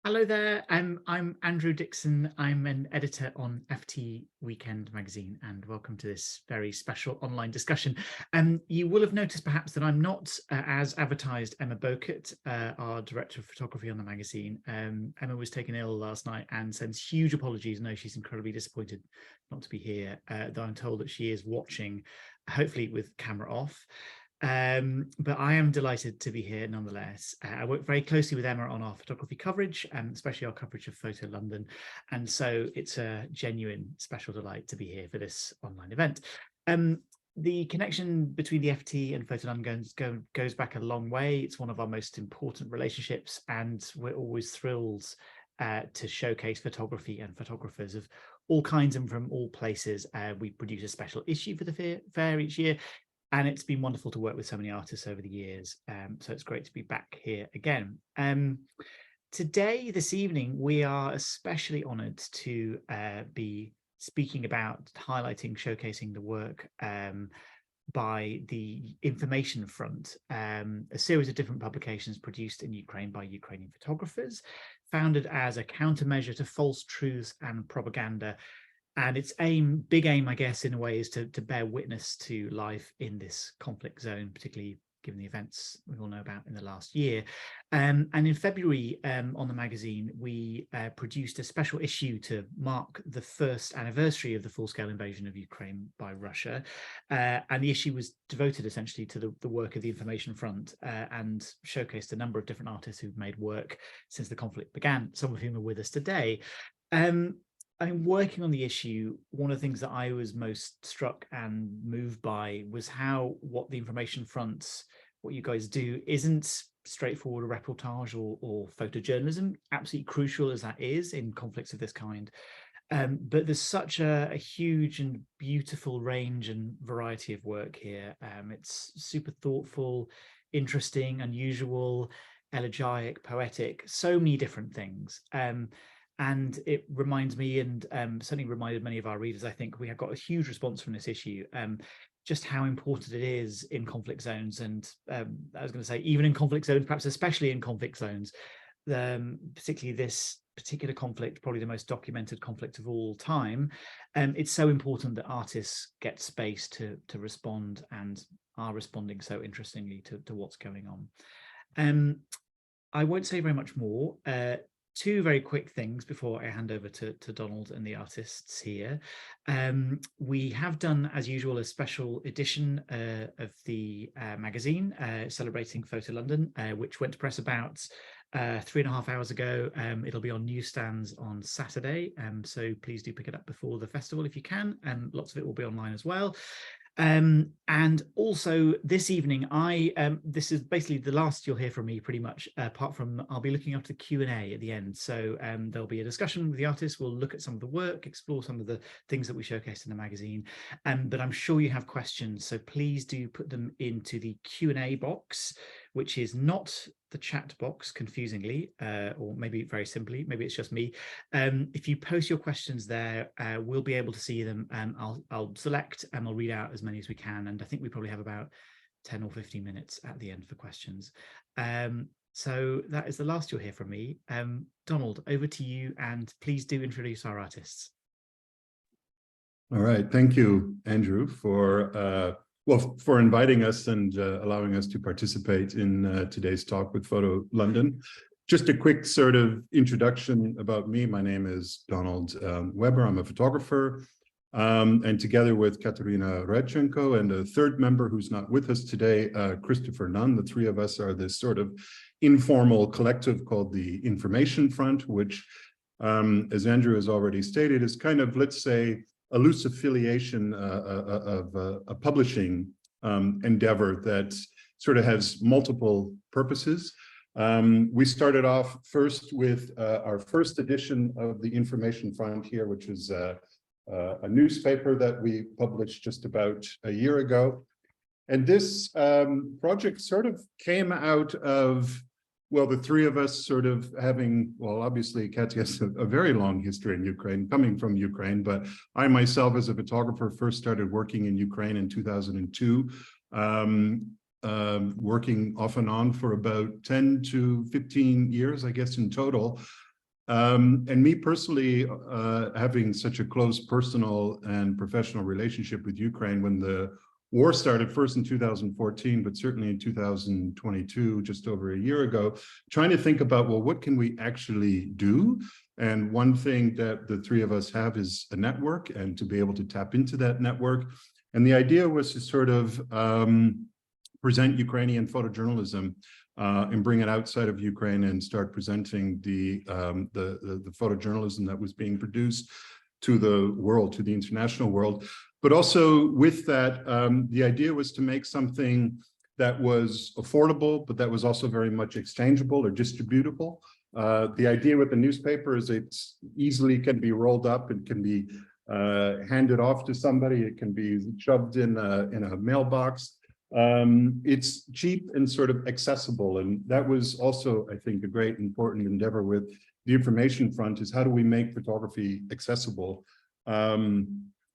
Hello there. I'm Andrew Dixon. I'm an editor on FT Weekend magazine, and welcome to this very special online discussion. You will have noticed perhaps that I'm not, as advertised, Emma Bowkett, our director of photography on the magazine. Emma was taken ill last night and sends huge apologies. No, she's incredibly disappointed not to be here, though I'm told that she is watching, hopefully with camera off. But I am delighted to be here nonetheless. I work very closely with Emma on our photography coverage, especially our coverage of Photo London. And so it's a genuine special delight to be here for this online event. The connection between the FT and Photo London goes back a long way. It's one of our most important relationships, and we're always thrilled to showcase photography and photographers of all kinds and from all places. We produce a special issue for the fair each year. And it's been wonderful to work with so many artists over the years. So it's great to be back here again. Today, this evening, we are especially honoured to be speaking about highlighting, showcasing the work by the Information Front, a series of different publications produced in Ukraine by Ukrainian photographers, founded as a countermeasure to false truths and propaganda. And its big aim, I guess, in a way, is to bear witness to life in this conflict zone, particularly given the events we all know about in the last year. And in February, on the magazine, we produced a special issue to mark the first anniversary of the full-scale invasion of Ukraine by Russia. And the issue was devoted essentially to the work of the Information Front and showcased a number of different artists who've made work since the conflict began, some of whom are with us today. I'm working on the issue. One of the things that I was most struck and moved by was how what the Information Fronts, what you guys do, isn't straightforward reportage or photojournalism, absolutely crucial as that is in conflicts of this kind. But there's such a huge and beautiful range and variety of work here. It's super thoughtful, interesting, unusual, elegiac, poetic, so many different things. And it reminds me, and certainly reminded many of our readers, I think we have got a huge response from this issue, just how important it is in conflict zones. And I was going to say, even in conflict zones, perhaps especially in conflict zones, particularly this particular conflict, probably the most documented conflict of all time. It's so important that artists get space to respond and are responding so interestingly to what's going on. I won't say very much more. Two very quick things before I hand over to Donald and the artists here. We have done, as usual, a special edition of the magazine celebrating Photo London, which went to press about 3.5 hours ago. It'll be on newsstands on Saturday, so please do pick it up before the festival if you can, and lots of it will be online as well. And also this evening, this is basically the last you'll hear from me pretty much, apart from I'll be looking after the Q&A at the end. So there'll be a discussion with the artists. We'll look at some of the work, explore some of the things that we showcased in the magazine. But I'm sure you have questions, so please do put them into the Q&A box, which is not the chat box, confusingly, or maybe very simply, maybe it's just me. If you post your questions there, we'll be able to see them, and I'll select and I'll read out as many as we can. And I think we probably have about 10 or 15 minutes at the end for questions. So that is the last you'll hear from me. Donald, over to you, and please do introduce our artists. All right, thank you, Andrew, for inviting us and allowing us to participate in today's talk with Photo London. Just a quick sort of introduction about me. My name is Donald Weber. I'm a photographer, and together with Kateryna Radchenko and a third member who's not with us today, Christopher Nunn, the three of us are this sort of informal collective called the Information Front, which, as Andrew has already stated, is kind of, let's say, a loose affiliation of a publishing endeavor that sort of has multiple purposes. We started off first with our first edition of the Information Front here, which is a newspaper that we published just about a year ago. And this project sort of came out of, well, the three of us sort of having, well, obviously Katya has a very long history in Ukraine, coming from Ukraine, but I myself as a photographer first started working in Ukraine in 2002, working off and on for about 10 to 15 years, I guess, in total. And me personally, having such a close personal and professional relationship with Ukraine when the war started, first in 2014, but certainly in 2022, just over a year ago, trying to think about, well, what can we actually do? And one thing that the three of us have is a network, and to be able to tap into that network. And the idea was to sort of present Ukrainian photojournalism and bring it outside of Ukraine and start presenting the photojournalism that was being produced to the world, to the international world. But also with that, the idea was to make something that was affordable, but that was also very much exchangeable or distributable. The idea with the newspaper is it's easily can be rolled up and can be handed off to somebody. It can be shoved in a mailbox. It's cheap and sort of accessible. And that was also, I think, a great important endeavor with the information front is how do we make photography accessible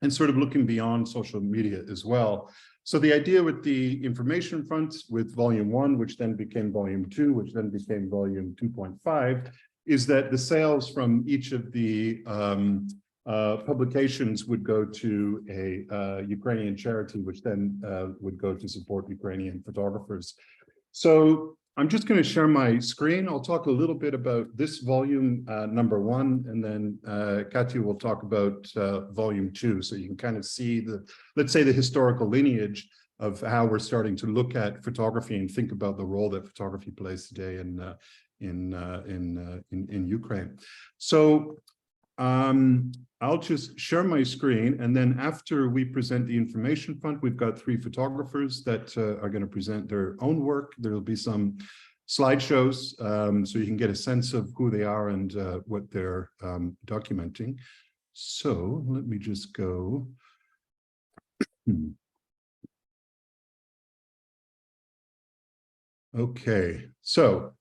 and sort of looking beyond social media as well. So the idea with the information front with volume 1, which then became volume 2, which then became volume 2.5, is that the sales from each of the publications would go to a Ukrainian charity, which then would go to support Ukrainian photographers. So I'm just going to share my screen. I'll talk a little bit about this volume number 1, and then Katya will talk about volume 2. So you can kind of see the, let's say, the historical lineage of how we're starting to look at photography and think about the role that photography plays today in Ukraine. So I'll just share my screen, and then after we present the information front, we've got 3 photographers that are going to present their own work. There will be some slideshows, so you can get a sense of who they are and what they're documenting. So let me just go. Okay, so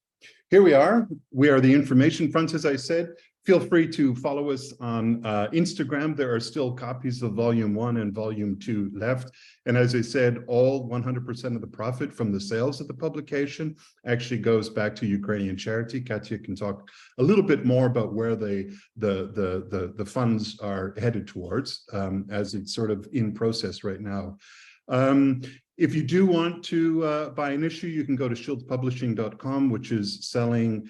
here we are. We are the information front, as I said. Feel free to follow us on Instagram. There are still copies of volume 1 and volume 2 left. And as I said, all 100% of the profit from the sales of the publication actually goes back to Ukrainian charity. Katya can talk a little bit more about where the funds are headed towards, as it's sort of in process right now. If you do want to buy an issue, you can go to schultzpublishing.com, which is selling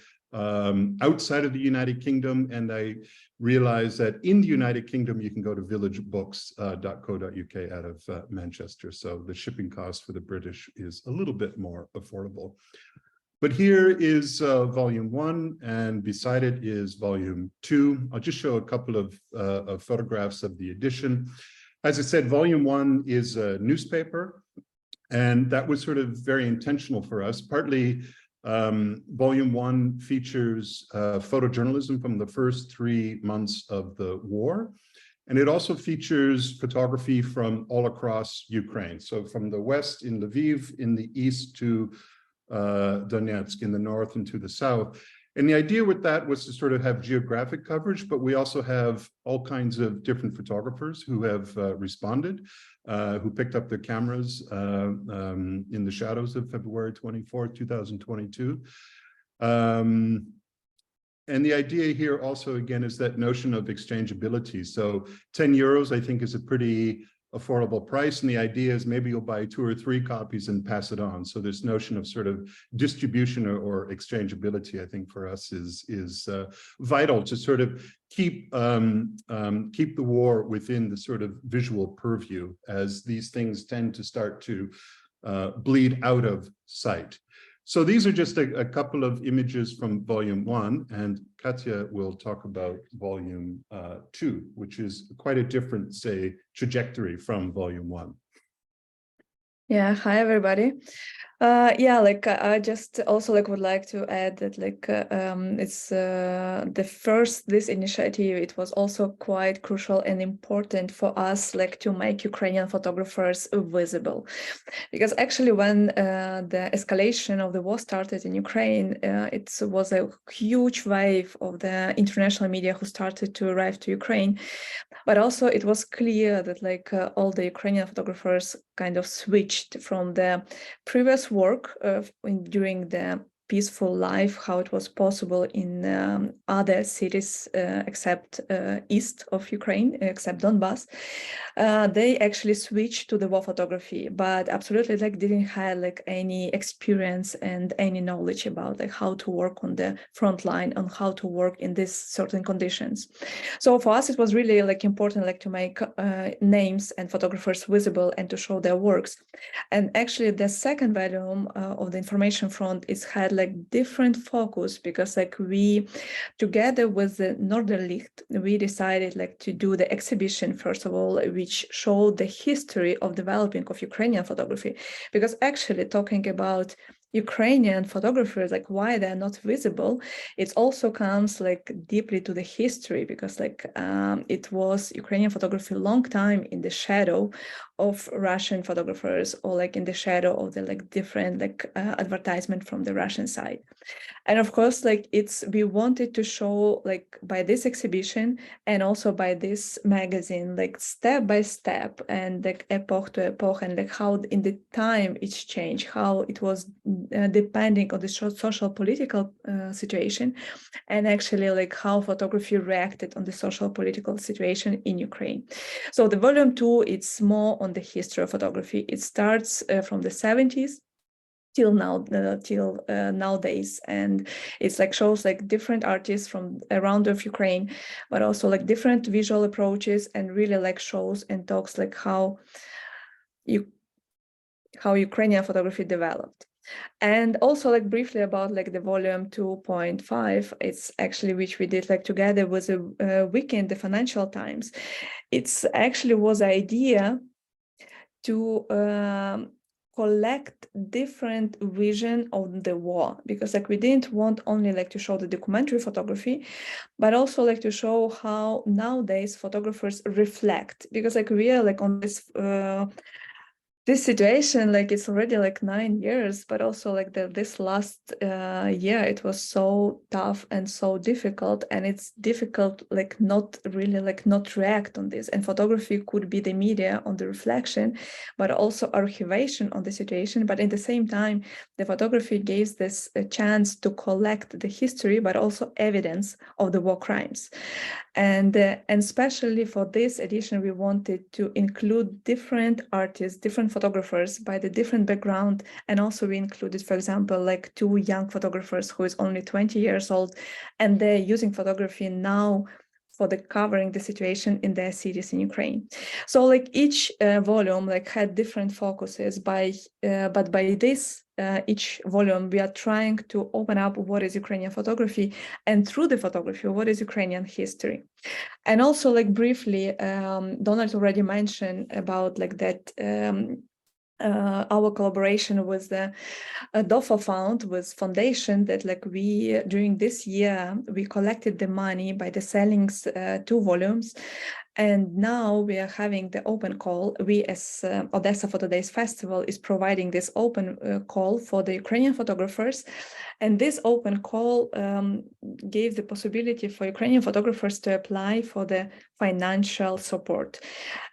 outside of the United Kingdom, and I realize that in the United Kingdom you can go to villagebooks.co.uk out of Manchester, so the shipping cost for the British is a little bit more affordable. But here is volume 1, and beside it is volume 2. I'll just show a couple of photographs of the edition. As I said, volume 1 is a newspaper, and that was sort of very intentional for us. Partly volume 1 features photojournalism from the first 3 months of the war. And it also features photography from all across Ukraine. So from the west in Lviv, in the east to Donetsk, in the north and to the south. And the idea with that was to sort of have geographic coverage, but we also have all kinds of different photographers who have responded, who picked up their cameras in the shadows of February 24, 2022. And the idea here also, again, is that notion of exchangeability. So 10 euros, I think, is a pretty affordable price. And the idea is maybe you'll buy 2 or 3 copies and pass it on. So this notion of sort of distribution or exchangeability, I think, for us is vital to sort of keep the war within the sort of visual purview, as these things tend to start to bleed out of sight. So these are just a couple of images from volume 1, and Katya will talk about volume 2, which is quite a different, say, trajectory from volume 1. Yeah, hi everybody. Yeah, like I just also would like to add that it's this initiative, it was also quite crucial and important for us to make Ukrainian photographers visible, because actually when the escalation of the war started in Ukraine, it was a huge wave of the international media who started to arrive to Ukraine. But also it was clear that all the Ukrainian photographers kind of switched from the previous work during the peaceful life, how it was possible in other cities except east of Ukraine, except Donbass, they actually switched to the war photography, but absolutely like didn't have like any experience and any knowledge about like how to work on the front line, on how to work in these certain conditions. So for us, it was really like important like to make names and photographers visible and to show their works. And actually the second volume of the information front is had like different focus, because like we, together with the Norderlicht, we decided like to do the exhibition, first of all, which showed the history of developing of Ukrainian photography. Because actually talking about Ukrainian photographers, like why they're not visible, it also comes like deeply to the history, because like it was Ukrainian photography a long time in the shadow of Russian photographers, or like in the shadow of the like different like advertisement from the Russian side. And of course, like we wanted to show like by this exhibition and also by this magazine, like step by step and like epoch to epoch, and like how in the time it's changed, how it was depending on the social political situation, and actually like how photography reacted on the social political situation in Ukraine. So the volume 2, it's more on the history of photography. It starts from the 70s till now, till nowadays, and it's like shows like different artists from around of Ukraine, but also like different visual approaches, and really like shows and talks like how Ukrainian photography developed. And also like briefly about like the volume 2.5, it's actually which we did like together with a weekend, the Financial Times. It's actually was the idea to collect different vision of the war, because like we didn't want only like to show the documentary photography, but also like to show how nowadays photographers reflect, because like we are like on this situation, like it's already like 9 years, but also like this last year, it was so tough and so difficult, and it's difficult like not really like not react on this. And photography could be the media on the reflection, but also archivation on the situation. But at the same time, the photography gives this a chance to collect the history, but also evidence of the war crimes. And especially for this edition, we wanted to include different artists, different photographers by the different background. And also we included, for example, like 2 young photographers who is only 20 years old, and they're using photography now for the covering the situation in their cities in Ukraine. So like each volume like had different focuses but by this each volume we are trying to open up what is Ukrainian photography, and through the photography what is Ukrainian history. And also like briefly, Donald already mentioned about like that our collaboration with the DOFA Fund, with foundation, that like we during this year we collected the money by the selling 2 volumes, and now we are having the open call. We as Odessa Photo Days Festival is providing this open call for the Ukrainian photographers, and this open call gave the possibility for Ukrainian photographers to apply for the financial support.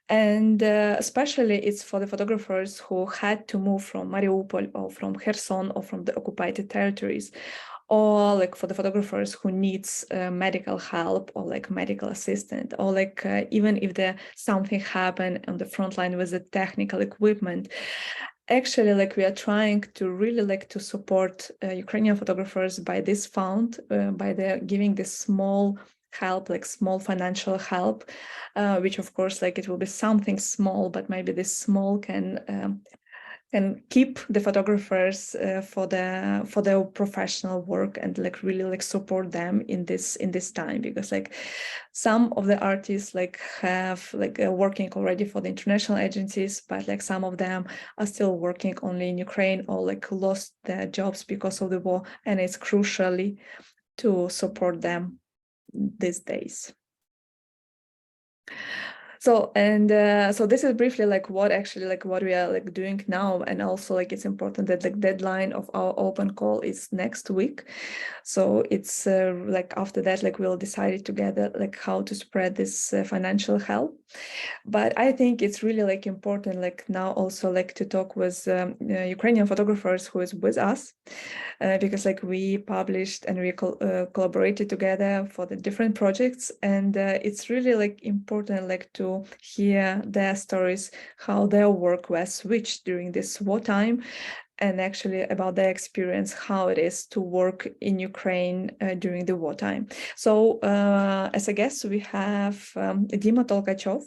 And especially it's for the photographers who had to move from Mariupol or from Kherson or from the occupied territories, or like for the photographers who needs medical help or like medical assistant, or like even if there something happened on the front line with the technical equipment. Actually, like we are trying to really like to support Ukrainian photographers by this fund, by the giving this small help, like small financial help, which of course like it will be something small, but maybe this small can keep the photographers for their professional work, and like really like support them in this time, because like some of the artists like have like working already for the international agencies, but like some of them are still working only in Ukraine, or like lost their jobs because of the war, and it's crucially to support them these days. So so this is briefly like what actually like what we are like doing now, and also like it's important that like deadline of our open call is next week. So it's like after that like we'll decide together like how to spread this financial help. But I think it's really like important like now also like to talk with Ukrainian photographers who is with us, because like we published and we collaborated together for the different projects, and it's really like important like to hear their stories, how their work was switched during this wartime, and actually about their experience, how it is to work in Ukraine during the wartime. So as a guest, we have Dima Tolkachov,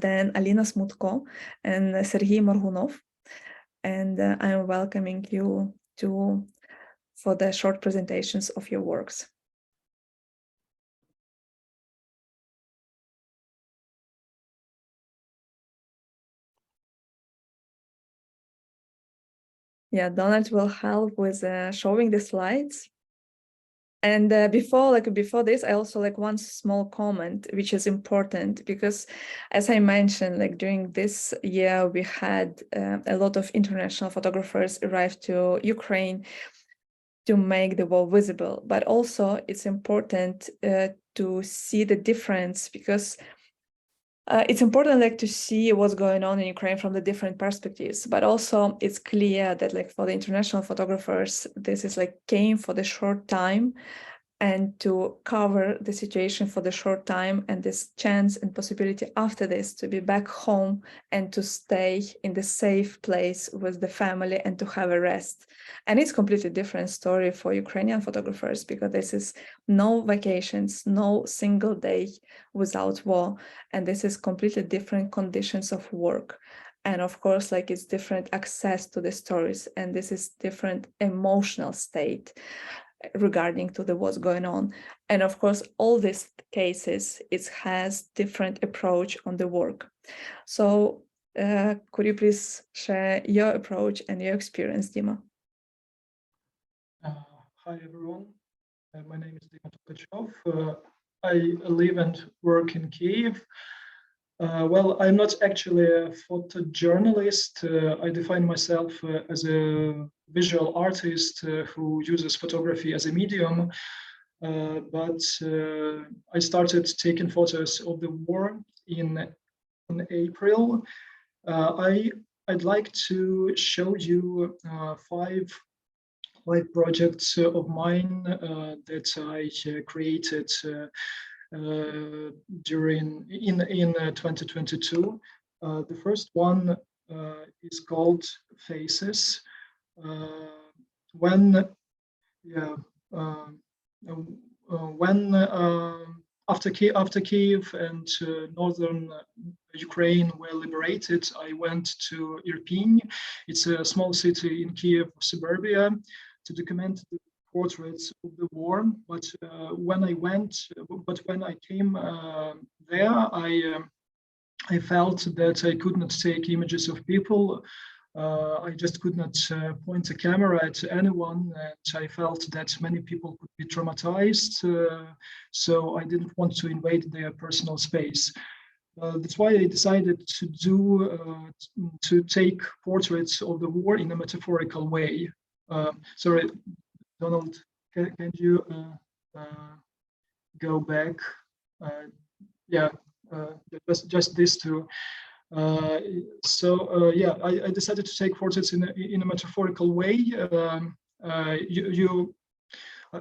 then Alina Smutko and Sergei Morgunov. And I'm welcoming you for the short presentations of your works. Yeah, Donald will help with showing the slides. And before this, I also like one small comment, which is important because, as I mentioned, like during this year, we had a lot of international photographers arrive to Ukraine to make the war visible. But also, it's important to see the difference, because it's important like to see what's going on in Ukraine from the different perspectives, but also it's clear that like for the international photographers, this is like came for the short time and to cover the situation for the short time, and this chance and possibility after this to be back home and to stay in the safe place with the family and to have a rest. And it's completely different story for Ukrainian photographers, because this is no vacations, no single day without war, and this is completely different conditions of work. And of course, like it's different access to the stories, and this is different emotional state regarding to the what's going on. And of course, all these cases, it has different approach on the work. So could you please share your approach and your experience, Dima? Hi, everyone. My name is Dima Tolkachov. I live and work in Kyiv. Well, I'm not actually a photojournalist. I define myself as a visual artist who uses photography as a medium. But I started taking photos of the war in April. I'd like to show you five projects of mine that I created during in 2022. The first one is called Faces. When after Kyiv and northern Ukraine were liberated, I went to Irpin. It's a small city in Kyiv suburbia, to document the portraits of the war. But when I came there, I felt that I could not take images of people. I just could not point a camera at anyone, and I felt that many people could be traumatized. So I didn't want to invade their personal space. That's why I decided to take portraits of the war in a metaphorical way. Sorry, Donald, can you go back? Yeah, just these two. Yeah, I decided to take portraits in a metaphorical way.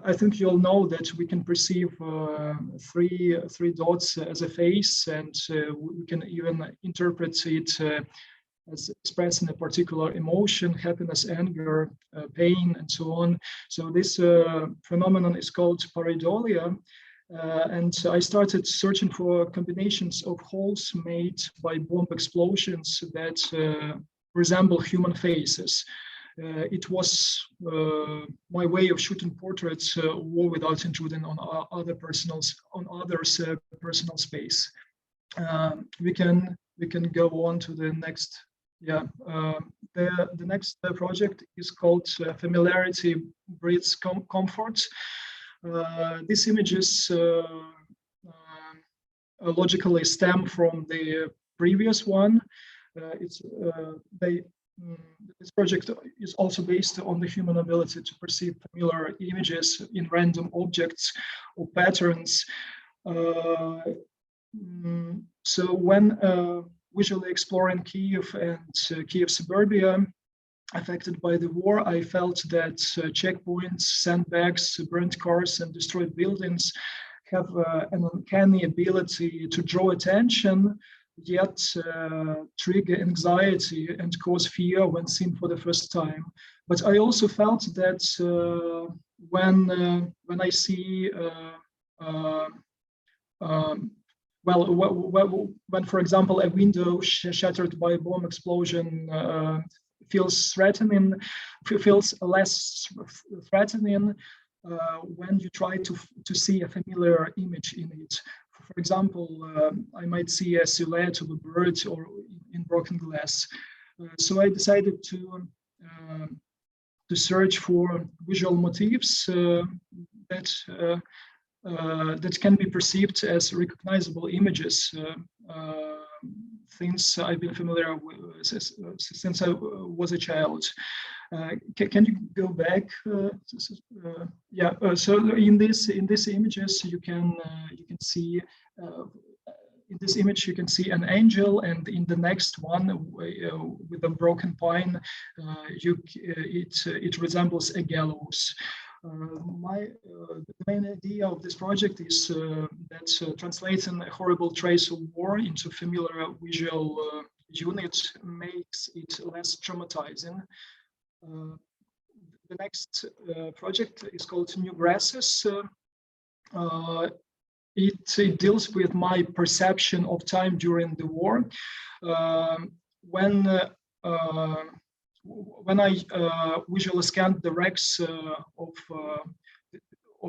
I think you all know that we can perceive three dots as a face, and we can even interpret it as expressing a particular emotion: happiness, anger, pain, and so on. So this phenomenon is called pareidolia. And I started searching for combinations of holes made by bomb explosions that resemble human faces. It was my way of shooting portraits war without intruding on others' personal space. We can go on to the next. Yeah, the next project is called Familiarity Breeds Comfort. These images logically stem from the previous one. This project is also based on the human ability to perceive familiar images in random objects or patterns. So when visually exploring Kiev and Kiev suburbia affected by the war, I felt that checkpoints, sandbags, burnt cars, and destroyed buildings have an uncanny ability to draw attention, yet trigger anxiety and cause fear when seen for the first time. But I also felt that when I see when, for example, a window shattered by a bomb explosion feels less threatening when you try to see a familiar image in it. For example, I might see a silhouette of a bird or in broken glass. So I decided to search for visual motifs that can be perceived as recognizable images, things I've been familiar with since I was a child. Can you go back? So in these images, you can see. In this image, you can see an angel, and in the next one, with a broken pine, it resembles a gallows. The main idea of this project is that translating a horrible trace of war into familiar visual unit makes it less traumatizing. The next project is called New Grasses. It deals with my perception of time during the war. When I visually scanned the wrecks of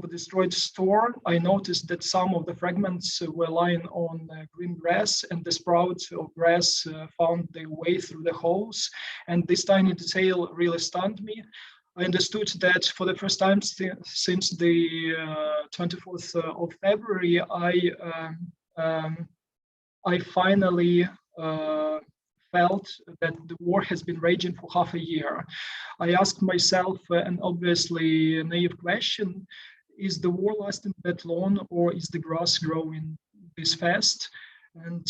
a destroyed store, I noticed that some of the fragments were lying on green grass, and the sprouts of grass found their way through the holes. And this tiny detail really stunned me. I understood that for the first time since the 24th of February, I finally felt that the war has been raging for half a year. I asked myself an obviously naive question: is the war lasting that long, or is the grass growing this fast? And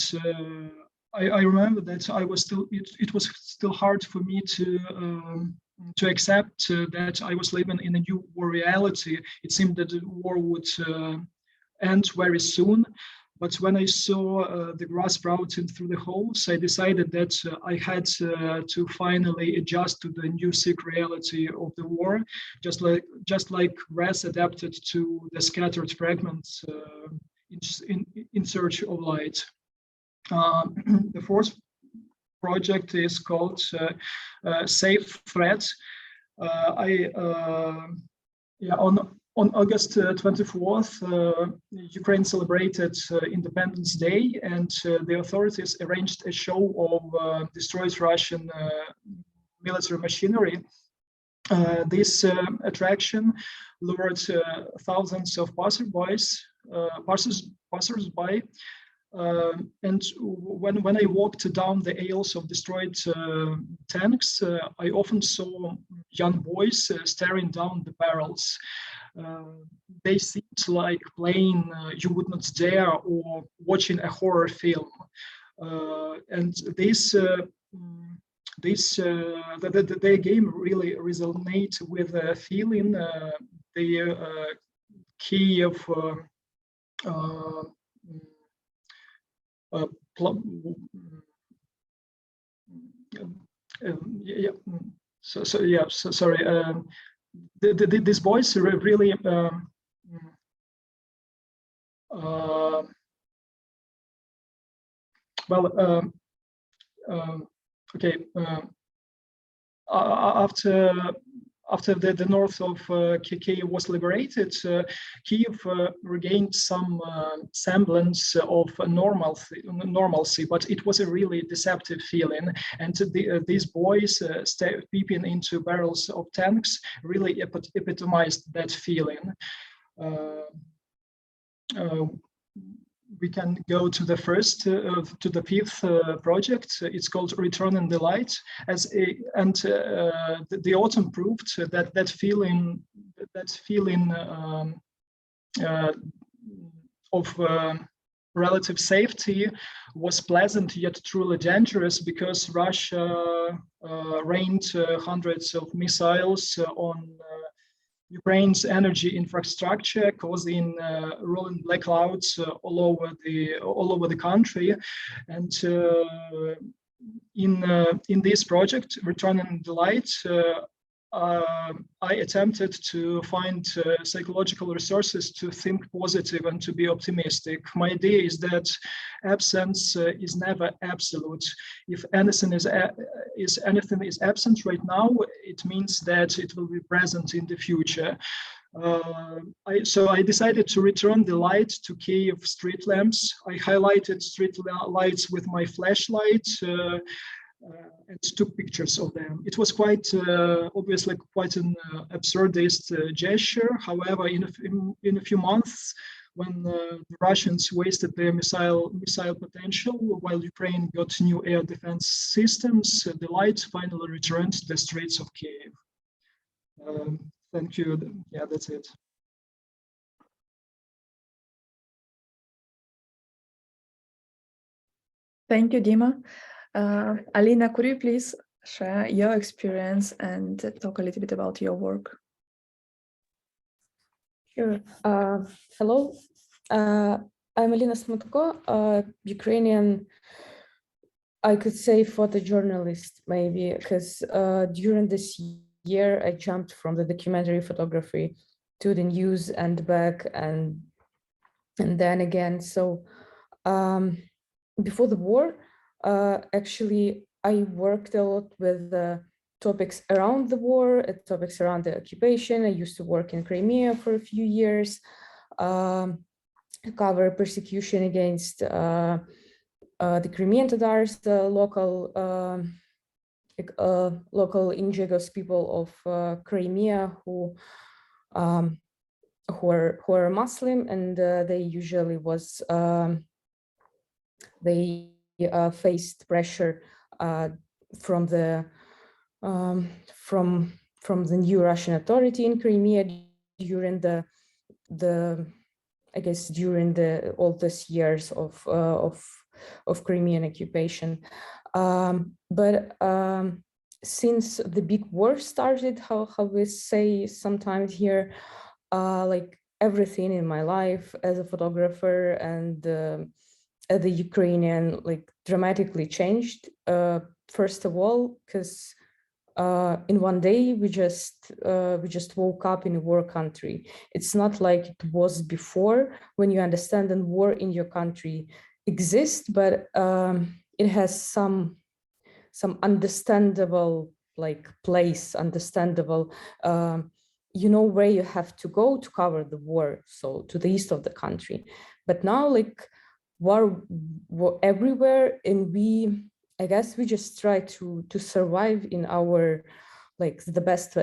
I remember that it was still hard for me to accept that I was living in a new war reality. It seemed that the war would end very soon. But when I saw the grass sprouting through the holes, I decided that I had to finally adjust to the new sick reality of the war, just like grass adapted to the scattered fragments in search of light. The fourth project is called Safe Threat. On August 24th, Ukraine celebrated Independence Day, and the authorities arranged a show of destroyed Russian military machinery. This attraction lured thousands of passersby. And when I walked down the aisles of destroyed tanks, I often saw young boys staring down the barrels. They seemed like playing You Would Not Dare or watching a horror film. And the game really resonates with a feeling the key of sorry. These boys really okay. After the north of Kiev was liberated, Kiev regained some semblance of normalcy, but it was a really deceptive feeling. And these boys peeping into barrels of tanks really epitomized that feeling. we can go to the first, to the fifth project. It's called Return in the Light. The autumn proved that feeling of relative safety was pleasant yet truly dangerous, because Russia rained hundreds of missiles on Ukraine's energy infrastructure, causing rolling black clouds all over the country. And in this project, Return in the Light, I attempted to find psychological resources to think positive and to be optimistic. My idea is that absence is never absolute. If anything is absent right now, it means that it will be present in the future. So I decided to return the light to Kiev street lamps. I highlighted street lights with my flashlight and took pictures of them. It was quite obviously quite an absurdist gesture. However, in a few months, when the Russians wasted their missile potential while Ukraine got new air defense systems, the light finally returned to the streets of Kiev. Thank you. Yeah, that's it. Thank you, Dima. Alina, could you please share your experience and talk a little bit about your work? Sure. Hello, I'm Alina Smutko, Ukrainian, I could say photojournalist, maybe, because during this year, I jumped from the documentary photography to the news and back and then again. So before the war, actually, I worked a lot with topics around the war, topics around the occupation. I used to work in Crimea for a few years, cover persecution against the Crimean Tatars, the local indigenous people of Crimea who are Muslim, and they usually faced pressure from the new Russian authority in Crimea during all these years of Crimean occupation. But since the big war started, how we say sometimes here, like everything in my life as a photographer and as a Ukrainian, like dramatically changed. First of all, because in one day we just woke up in a war country. It's not like it was before, when you understand that war in your country exists, but it has some understandable like place, understandable you know where you have to go to cover the war, so to the east of the country. But now like war everywhere, and I guess we just try to survive in our like the best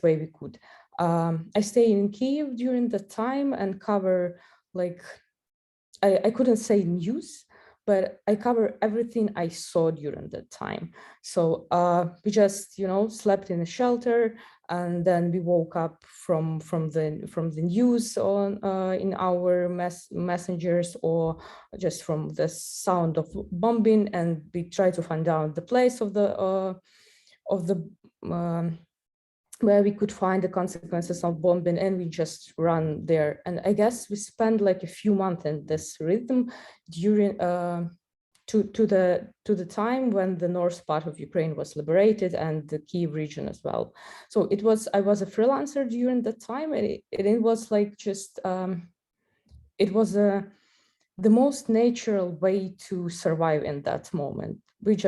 way we could. I stay in Kiev during the time and cover like I couldn't say news, but I cover everything I saw during that time. So we just slept in a shelter, and then we woke up from the news on in our messengers, or just from the sound of bombing, and we try to find out the place of the where we could find the consequences of bombing, and we just run there. And I guess we spent like a few months in this rhythm during to the time when the north part of Ukraine was liberated, and the Kyiv region as well. So I was a freelancer during that time, and it was like just it was the most natural way to survive in that moment. It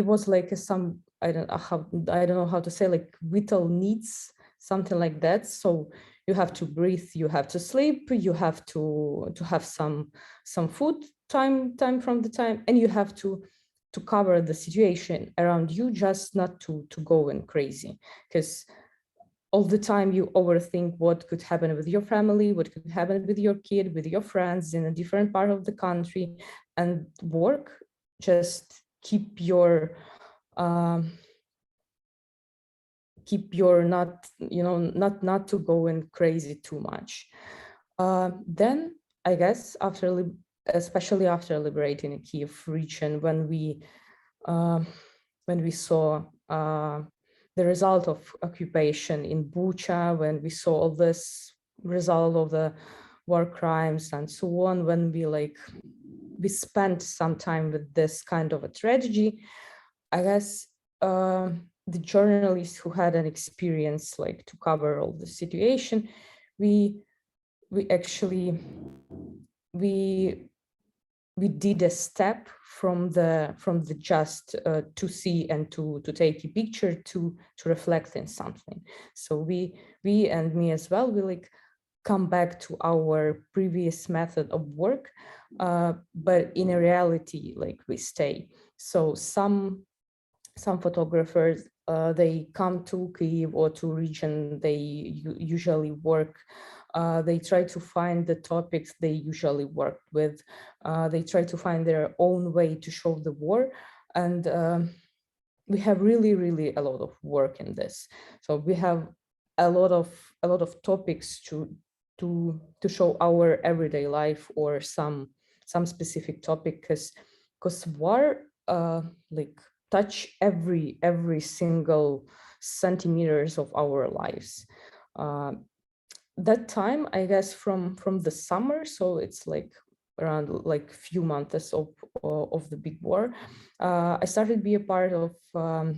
was like some I don't know how to say, like vital needs, something like that. So you have to breathe, you have to sleep, you have to have some food time from the time, and you have to cover the situation around you, just not to go in crazy, because all the time you overthink what could happen with your family, what could happen with your kid, with your friends in a different part of the country, and work just keep your not, you know, not to go in crazy too much. Then I guess especially after liberating the Kiev region, when we saw the result of occupation in Bucha, when we saw all this result of the war crimes and so on, when we spent some time with this kind of a tragedy, I guess the journalists who had an experience like to cover all the situation, we did a step from the just to see and to take a picture to reflect in something. So we and me as well, we come back to our previous method of work, but in a reality, we stay. So some photographers, they come to Kyiv or to region they usually work. They try to find the topics they usually work with. They try to find their own way to show the war. And we have really a lot of work in this. So we have a lot of topics to show our everyday life or some specific topic, because war touch every single centimeters of our lives. That time, I guess, from the summer, so it's around few months of the big war, I started to be a part of a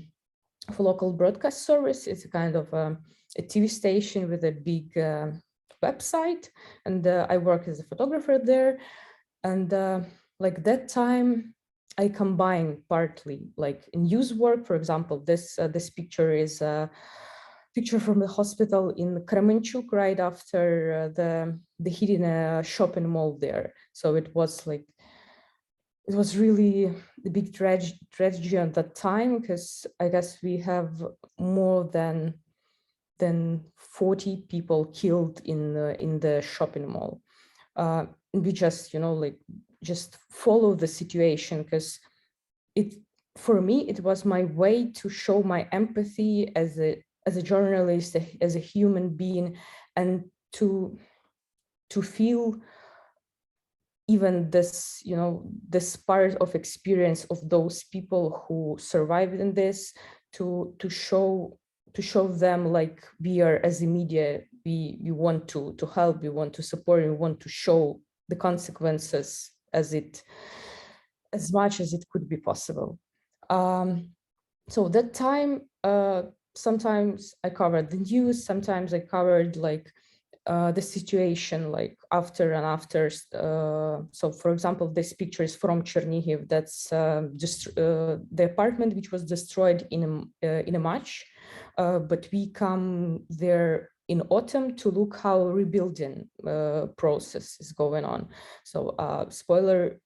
local broadcast service. It's a kind of a TV station with a big website, and I work as a photographer there. And that time, I combine partly news work. For example, this picture is a picture from the hospital in Kremenchuk right after the hitting a shopping mall there. So it was really the big tragedy at that time, because I guess we have more than 40 people killed in the shopping mall. We just just follow the situation, because for me it was my way to show my empathy as a journalist, as a human being, and to feel even this this part of experience of those people who survived in this, to show them we are, as a media, we want to help, we want to support, we want to show the consequences as much as it could be possible. So that time, sometimes I covered the news, sometimes I covered the situation after and after. So for example, this picture is from Chernihiv. That's just the apartment which was destroyed in a match, but we come there in autumn to look how rebuilding process is going on. So spoiler,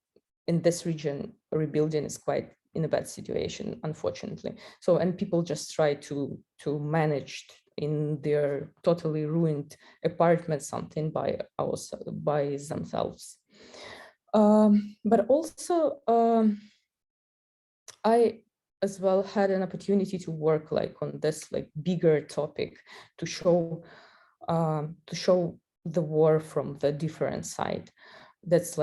in this region, rebuilding is quite in a bad situation, unfortunately. So, and people just try to manage in their totally ruined apartment something by themselves. But also, I as well had an opportunity to work on this bigger topic, to show the war from the different side. That's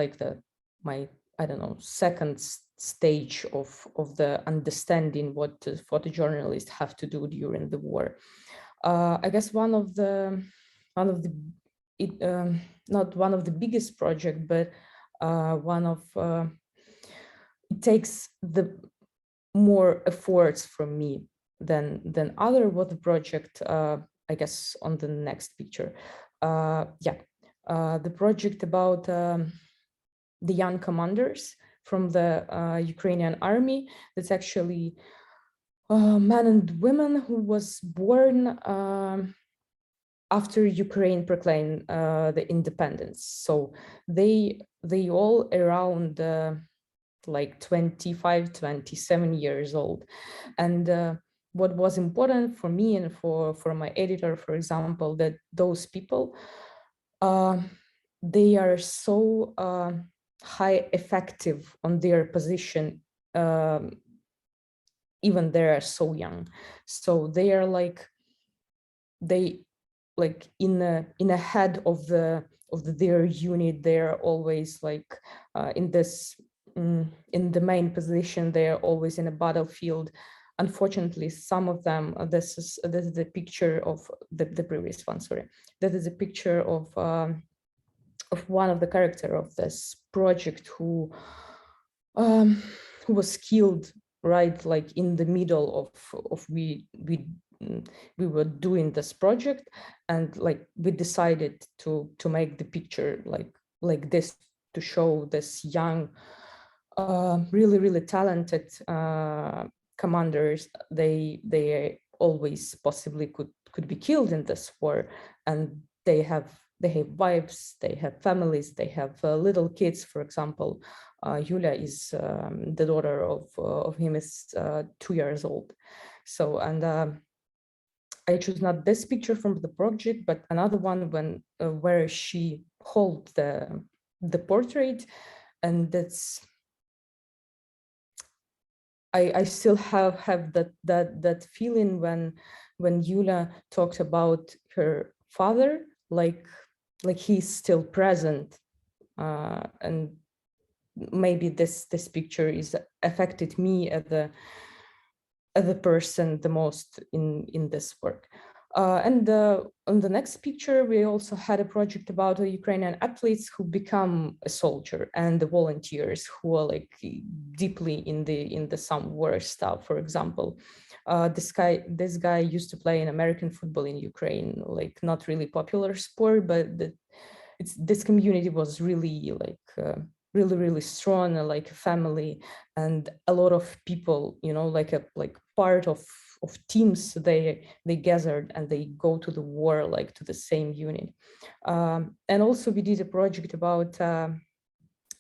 my I don't know, second stage of the understanding what photojournalists have to do during the war. I guess not one of the biggest project, but one of it takes the more efforts from me than other was the project. I guess on the next picture, the project about the young commanders from the Ukrainian army. That's actually men and women who was born after Ukraine proclaimed the independence. So they all around 25, 27 years old. And what was important for me and for my editor, for example, that those people, they are so high effective on their position, even they are so young. So they are like, in a head of their unit. They're always like in the main position. They're always in a battlefield. Unfortunately, some of them, this is the picture of the previous one, sorry. That is a picture of one of the character of this project who was killed right like in the middle of we were doing this project, and like we decided to make the picture like this, to show this young really talented commanders. They always possibly could be killed in this war, and they have wives, they have families, they have little kids. For example, Yulia is the daughter of him is 2 years old. So, and I choose not this picture from the project, but another one when where she holds the portrait, and that's I still have that feeling when Yulia talked about her father, like he's still present, and maybe this picture is affected me as the person the most in this work. And on the next picture, we also had a project about the Ukrainian athletes who become a soldier, and the volunteers who are like deeply in the some war stuff. For example, this guy used to play in American football in Ukraine, like not really popular sport, but this community was really like really strong, like a family, and a lot of people, you know, like part of teams. They gathered and they go to the war, like to the same unit. And also we did a project about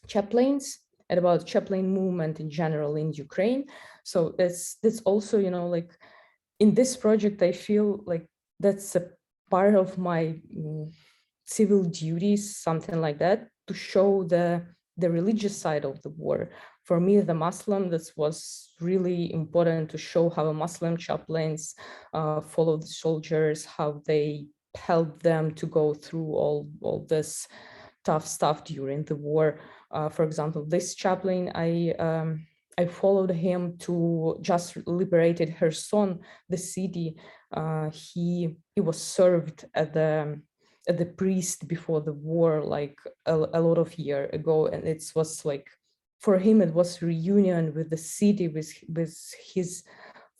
chaplains and about chaplain movement in general in Ukraine. So that's also, you know, like in this project, I feel like that's a part of my civil duties, something like that, to show the religious side of the war. For me, the Muslim, this was really important to show how Muslim chaplains follow the soldiers, how they help them to go through all this tough stuff during the war. For example, this chaplain, I followed him to just liberated Kherson, the city. He was served at the priest before the war, like a lot of years ago, and it was like, for him it was reunion with the city, with his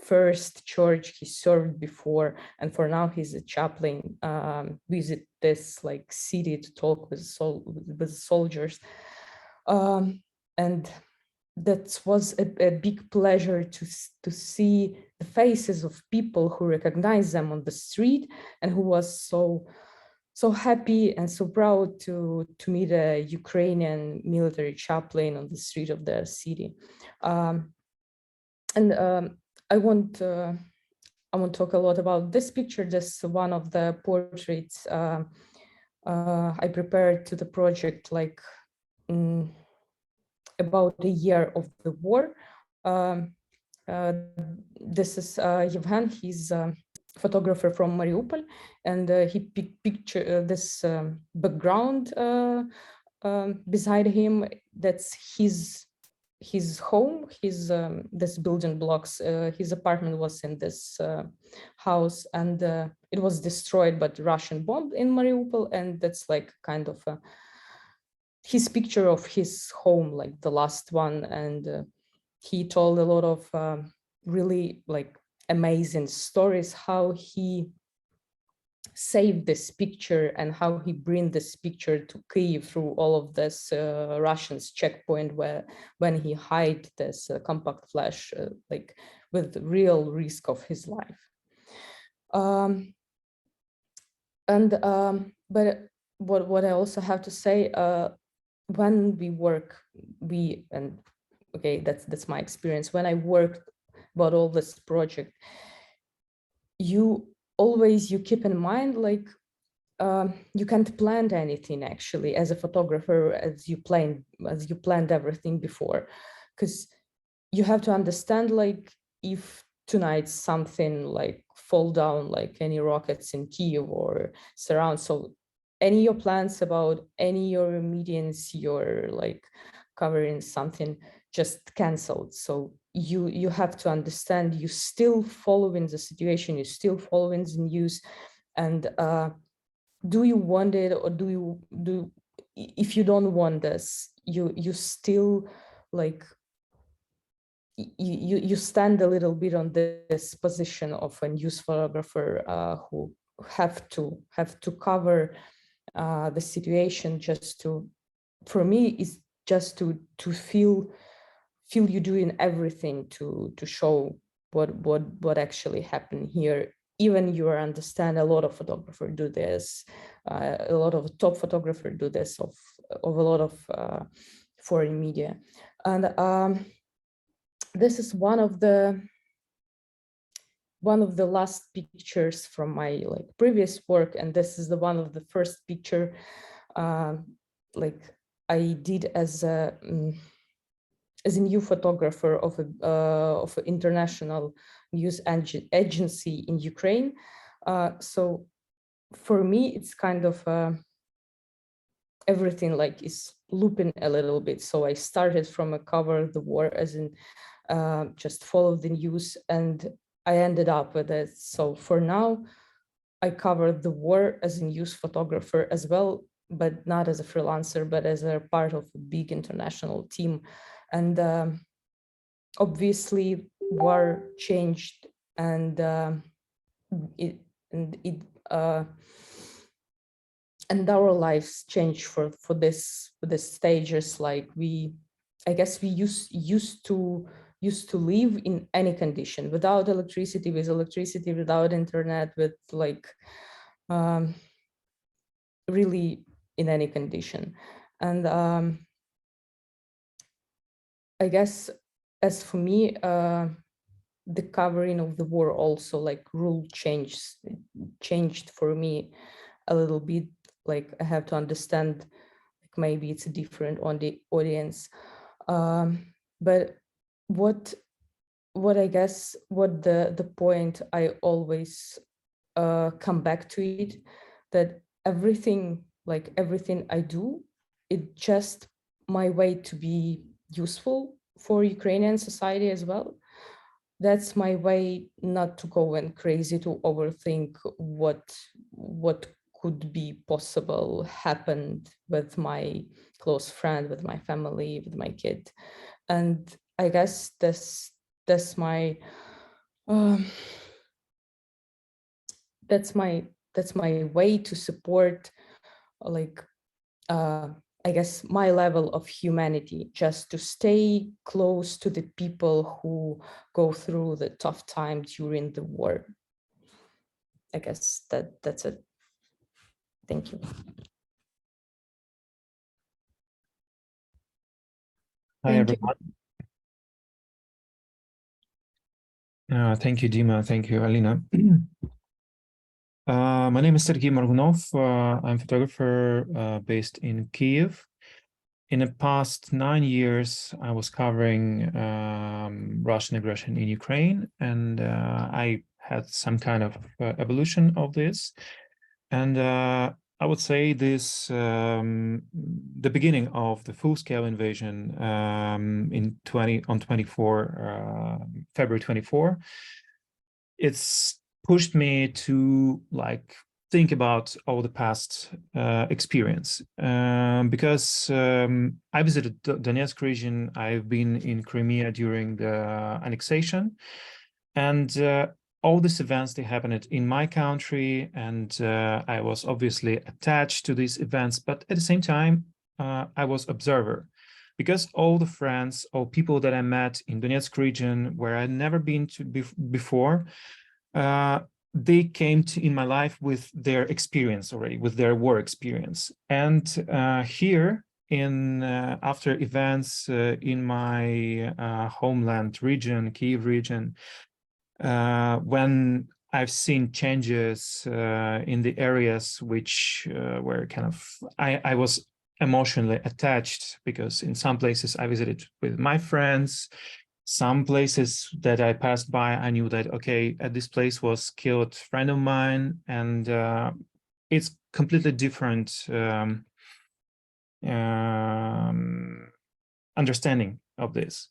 first church he served before, and for now he's a chaplain, visit this like city to talk with soldiers, and that was a big pleasure to see the faces of people who recognize them on the street, and who was so happy and so proud to meet a Ukrainian military chaplain on the street of the city. And I want to talk a lot about this picture. This is one of the portraits I prepared to the project, like about a year of the war. This is Yevhen. He's photographer from Mariupol, and he picture this background beside him. That's his home, his this building blocks. His apartment was in this house, and it was destroyed by the Russian bomb in Mariupol, and that's like kind of his picture of his home, like the last one. And he told a lot of really like amazing stories, how he saved this picture and how he bring this picture to Kyiv through all of this Russians checkpoint, when he hide this compact flash, like with real risk of his life. But what I also have to say, when we work, okay, that's my experience. When I worked about all this project, you keep in mind, like, you can't plan anything actually as a photographer as you planned everything before, because you have to understand, like, if tonight something like fall down, like any rockets in Kyiv or surround, so any your plans about any your meetings, you're like covering something just canceled. So you have to understand, you still following the situation, you still following the news, and do you want it, or if you don't want this, you still like you stand a little bit on this position of a news photographer who have to cover the situation, just to, for me, is just to feel you doing everything to show what actually happened here. Even you understand, a lot of photographers do this, a lot of top photographers do this of a lot of foreign media, and this is one of the last pictures from my like previous work, and this is the one of the first picture like I did as a new photographer of an international news agency in Ukraine. So for me, it's kind of everything like is looping a little bit. So I started from a cover of the war, as in just follow the news, and I ended up with it. So for now, I covered the war as a news photographer as well, but not as a freelancer, but as a part of a big international team. And obviously, war changed, and and our lives changed for this stages. Like I guess we used to live in any condition, without electricity, with electricity, without internet, with like really in any condition. And I guess as for me, the covering of the war also like rule changed for me a little bit. Like I have to understand, like maybe it's different on the audience, but what I guess what the point I always come back to it, that everything I do, it just my way to be useful for Ukrainian society as well. That's my way not to go and crazy, to overthink what could be possible happened with my close friend, with my family, with my kid. And I guess that's my that's my way to support, like I guess my level of humanity, just to stay close to the people who go through the tough time during the war. I guess that's it. Thank you. Hi, Thank you. everyone. Thank you, Dima. Thank you, Alina. My name is Sergei Morgunov. I'm a photographer based in Kyiv. In the past 9 years, I was covering Russian aggression in Ukraine, and I had some kind of evolution of this. And I would say this, the beginning of the full-scale invasion on February 24, it's pushed me to like think about all the past experience, because I visited Donetsk region. I've been in Crimea during the annexation, and all these events, they happened in my country, and I was obviously attached to these events, but at the same time, I was observer, because all the friends or people that I met in Donetsk region, where I'd never been to before, they came in my life with their experience already, with their war experience. And here in after events in my homeland region, Kyiv region, when I've seen changes in the areas which were kind of, I was emotionally attached, because in some places I visited with my friends, some places that I passed by, I knew that, okay, at this place was killed a friend of mine, and it's completely different understanding of this.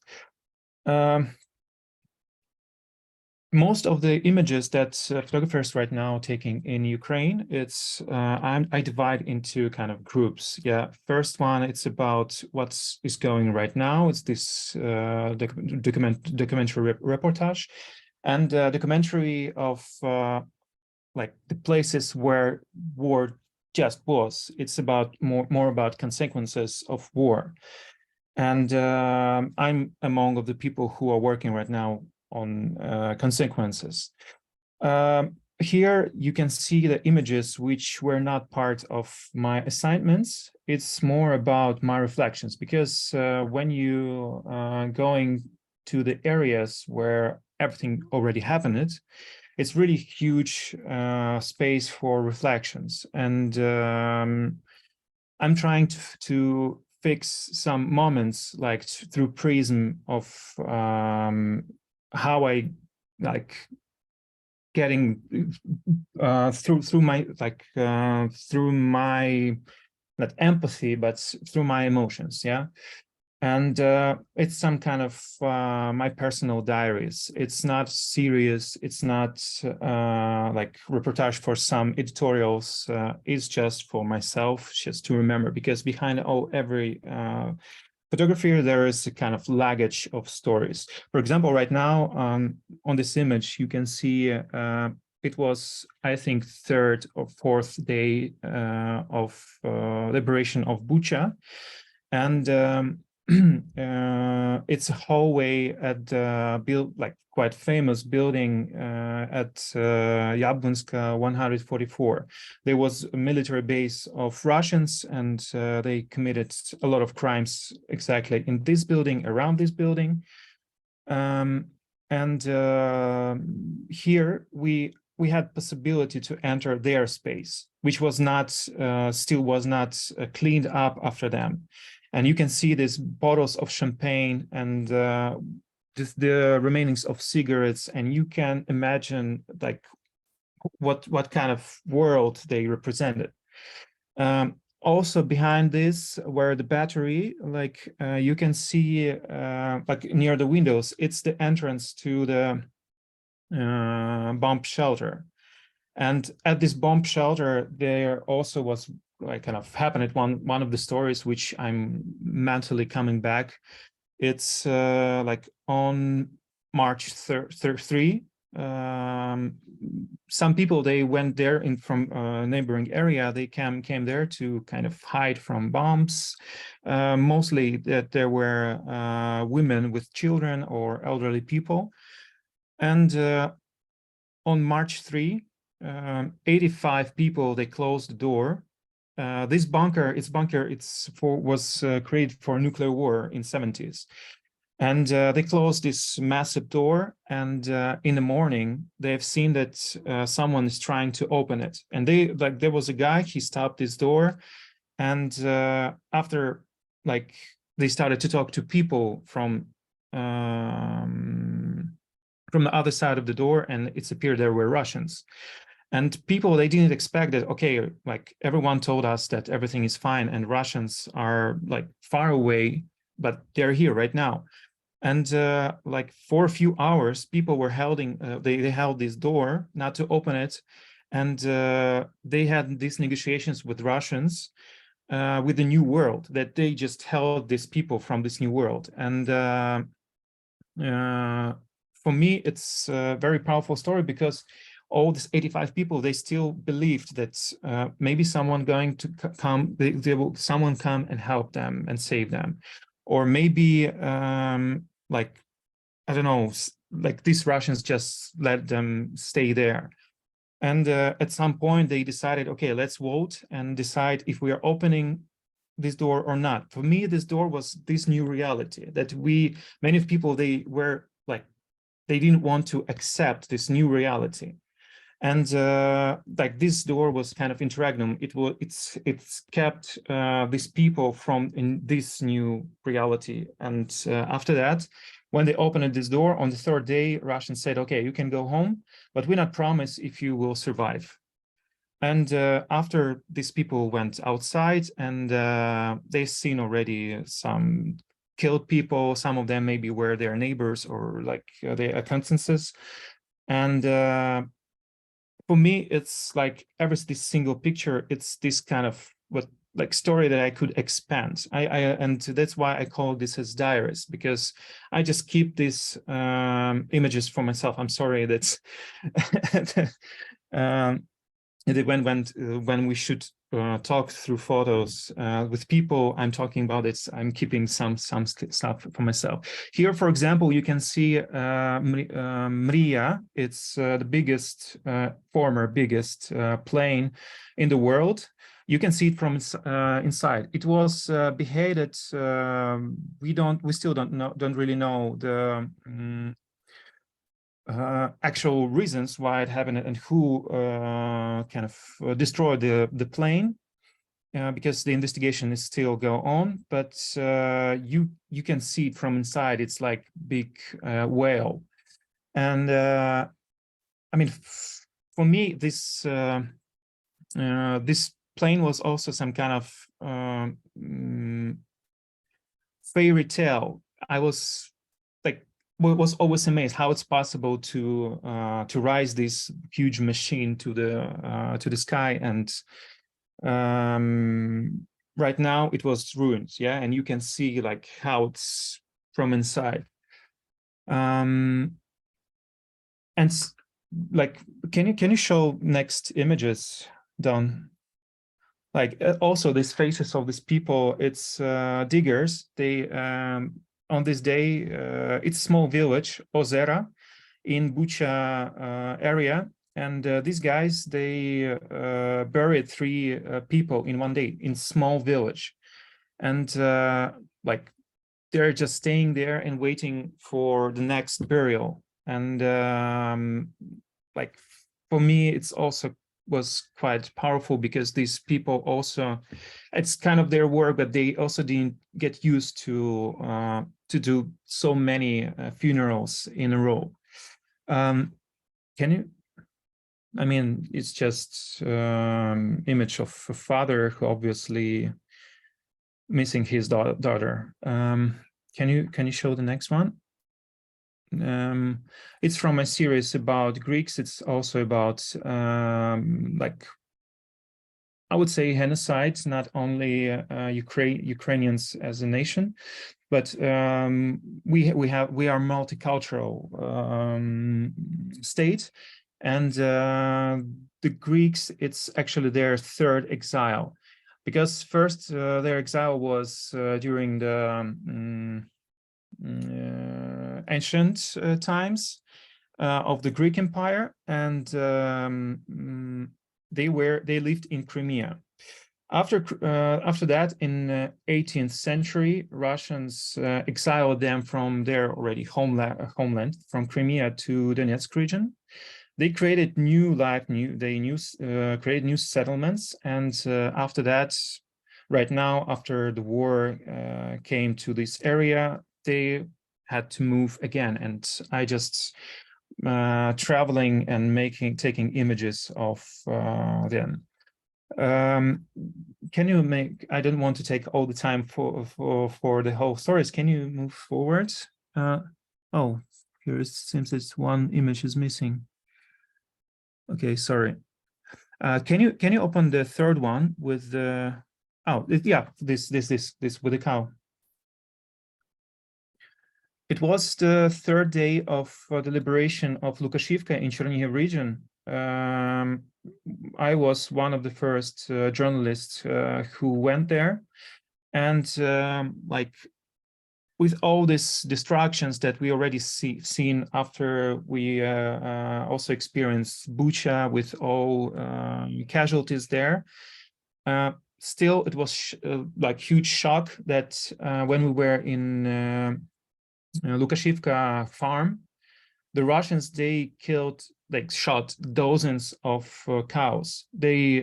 Most of the images that photographers right now taking in Ukraine, it's I divide into kind of groups. Yeah, first one, it's about what is going right now. It's this documentary reportage, and documentary of like the places where war just was. It's about more about consequences of war, and I'm among of the people who are working right now on consequences. Here you can see the images which were not part of my assignments. It's more about my reflections, because when you going to the areas where everything already happened, it's really huge space for reflections. And I'm trying to fix some moments, like through prism of how I like getting through my like through my not empathy, but through my emotions. Yeah. And it's some kind of my personal diaries. It's not serious. It's not like reportage for some editorials. It's just for myself, just to remember, because behind every photography, there is a kind of luggage of stories. For example, right now on this image, you can see it was, I think, 3rd or 4th day of liberation of Bucha. And it's a hallway at like quite famous building at Yablonska 144. There was a military base of Russians, and they committed a lot of crimes exactly in this building, around this building. Here we had possibility to enter their space, which was not still was not cleaned up after them. And you can see these bottles of champagne and the remainings of cigarettes, and you can imagine like what kind of world they represented. Also behind this, where the battery, like you can see like near the windows, it's the entrance to the bomb shelter. And at this bomb shelter, there also was like kind of happened one of the stories which I'm mentally coming back. It's like on March 3. Some people, they went there from a neighboring area. They came there to kind of hide from bombs. Mostly that there were women with children or elderly people. And on March 3, 85 people, they closed the door. This bunker, was created for nuclear war in 70s. And they closed this massive door, and in the morning, they've seen that someone is trying to open it. And there was a guy, he stopped this door, and after, like, they started to talk to people from the other side of the door, and it's appeared there were Russians. And people, they didn't expect that, okay, like everyone told us that everything is fine and Russians are like far away, but they're here right now. And like for a few hours, people were holding, they held this door not to open it. And they had these negotiations with Russians with the new world, that they just held these people from this new world. And for me, it's a very powerful story, because all these 85 people, they still believed that maybe someone going to come, someone come and help them and save them. Or maybe like, I don't know, like these Russians just let them stay there. And at some point they decided, okay, let's vote and decide if we are opening this door or not. For me, this door was this new reality that many people, they were like, they didn't want to accept this new reality. And like this door was kind of interregnum. It's kept these people from in this new reality. And after that, when they opened this door on the third day, Russians said, "Okay, you can go home, but we not promise if you will survive." And after these people went outside, and they've seen already some killed people. Some of them maybe were their neighbors or like their acquaintances. And for me, it's like this single picture, it's this kind of like story that I could expand. And that's why I call this as diaries, because I just keep these images for myself. I'm sorry that when we should talk through photos with people I'm talking about, I'm keeping some stuff for myself. Here, for example, you can see Mria. It's the biggest, former biggest plane in the world. You can see it from inside. It was beheaded. We still don't really know the actual reasons why it happened and who kind of destroyed the plane, because the investigation is still go on. But you can see it from inside. It's like big whale, and I mean, for me, this this plane was also some kind of fairy tale. I was always amazed how it's possible to rise this huge machine to the sky, and right now it was ruined, yeah, and you can see like how it's from inside. And like, can you show next images, Don? Like also these faces of these people, it's diggers. They on this day, it's a small village, Ozera, in Bucha area. And these guys, they buried 3 people in one day in small village. And like, they're just staying there and waiting for the next burial. And like, for me, it's also was quite powerful, because these people also, it's kind of their work, but they also didn't get used to do so many funerals in a row. Can you, I mean, it's just image of a father who obviously missing his daughter. Can you show the next one? It's from a series about Greeks. It's also about like, I would say, genocide, not only Ukrainians as a nation, but we are multicultural state, and the Greeks, it's actually their 3rd exile, because first their exile was during the ancient times of the Greek Empire, and they lived in Crimea. After that, in 18th century, Russians exiled them from their already homeland from Crimea to Donetsk region. They created new life, created new settlements, and after that, right now, after the war came to this area, they had to move again. And I just traveling and taking images of them. Can you make, I don't want to take all the time for the whole stories. Can you move forward? Oh, here it seems it's one image is missing. Okay, sorry. Can you open the 3rd one with the, oh yeah, this with the cow. It was the 3rd day of the liberation of Lukashivka in Chernihiv region. I was one of the first journalists who went there, and like, with all these distractions that we already seen after we also experienced Bucha with all casualties there, still it was like huge shock that when we were in Lukashivka farm, the Russians, they killed like shot dozens of cows. They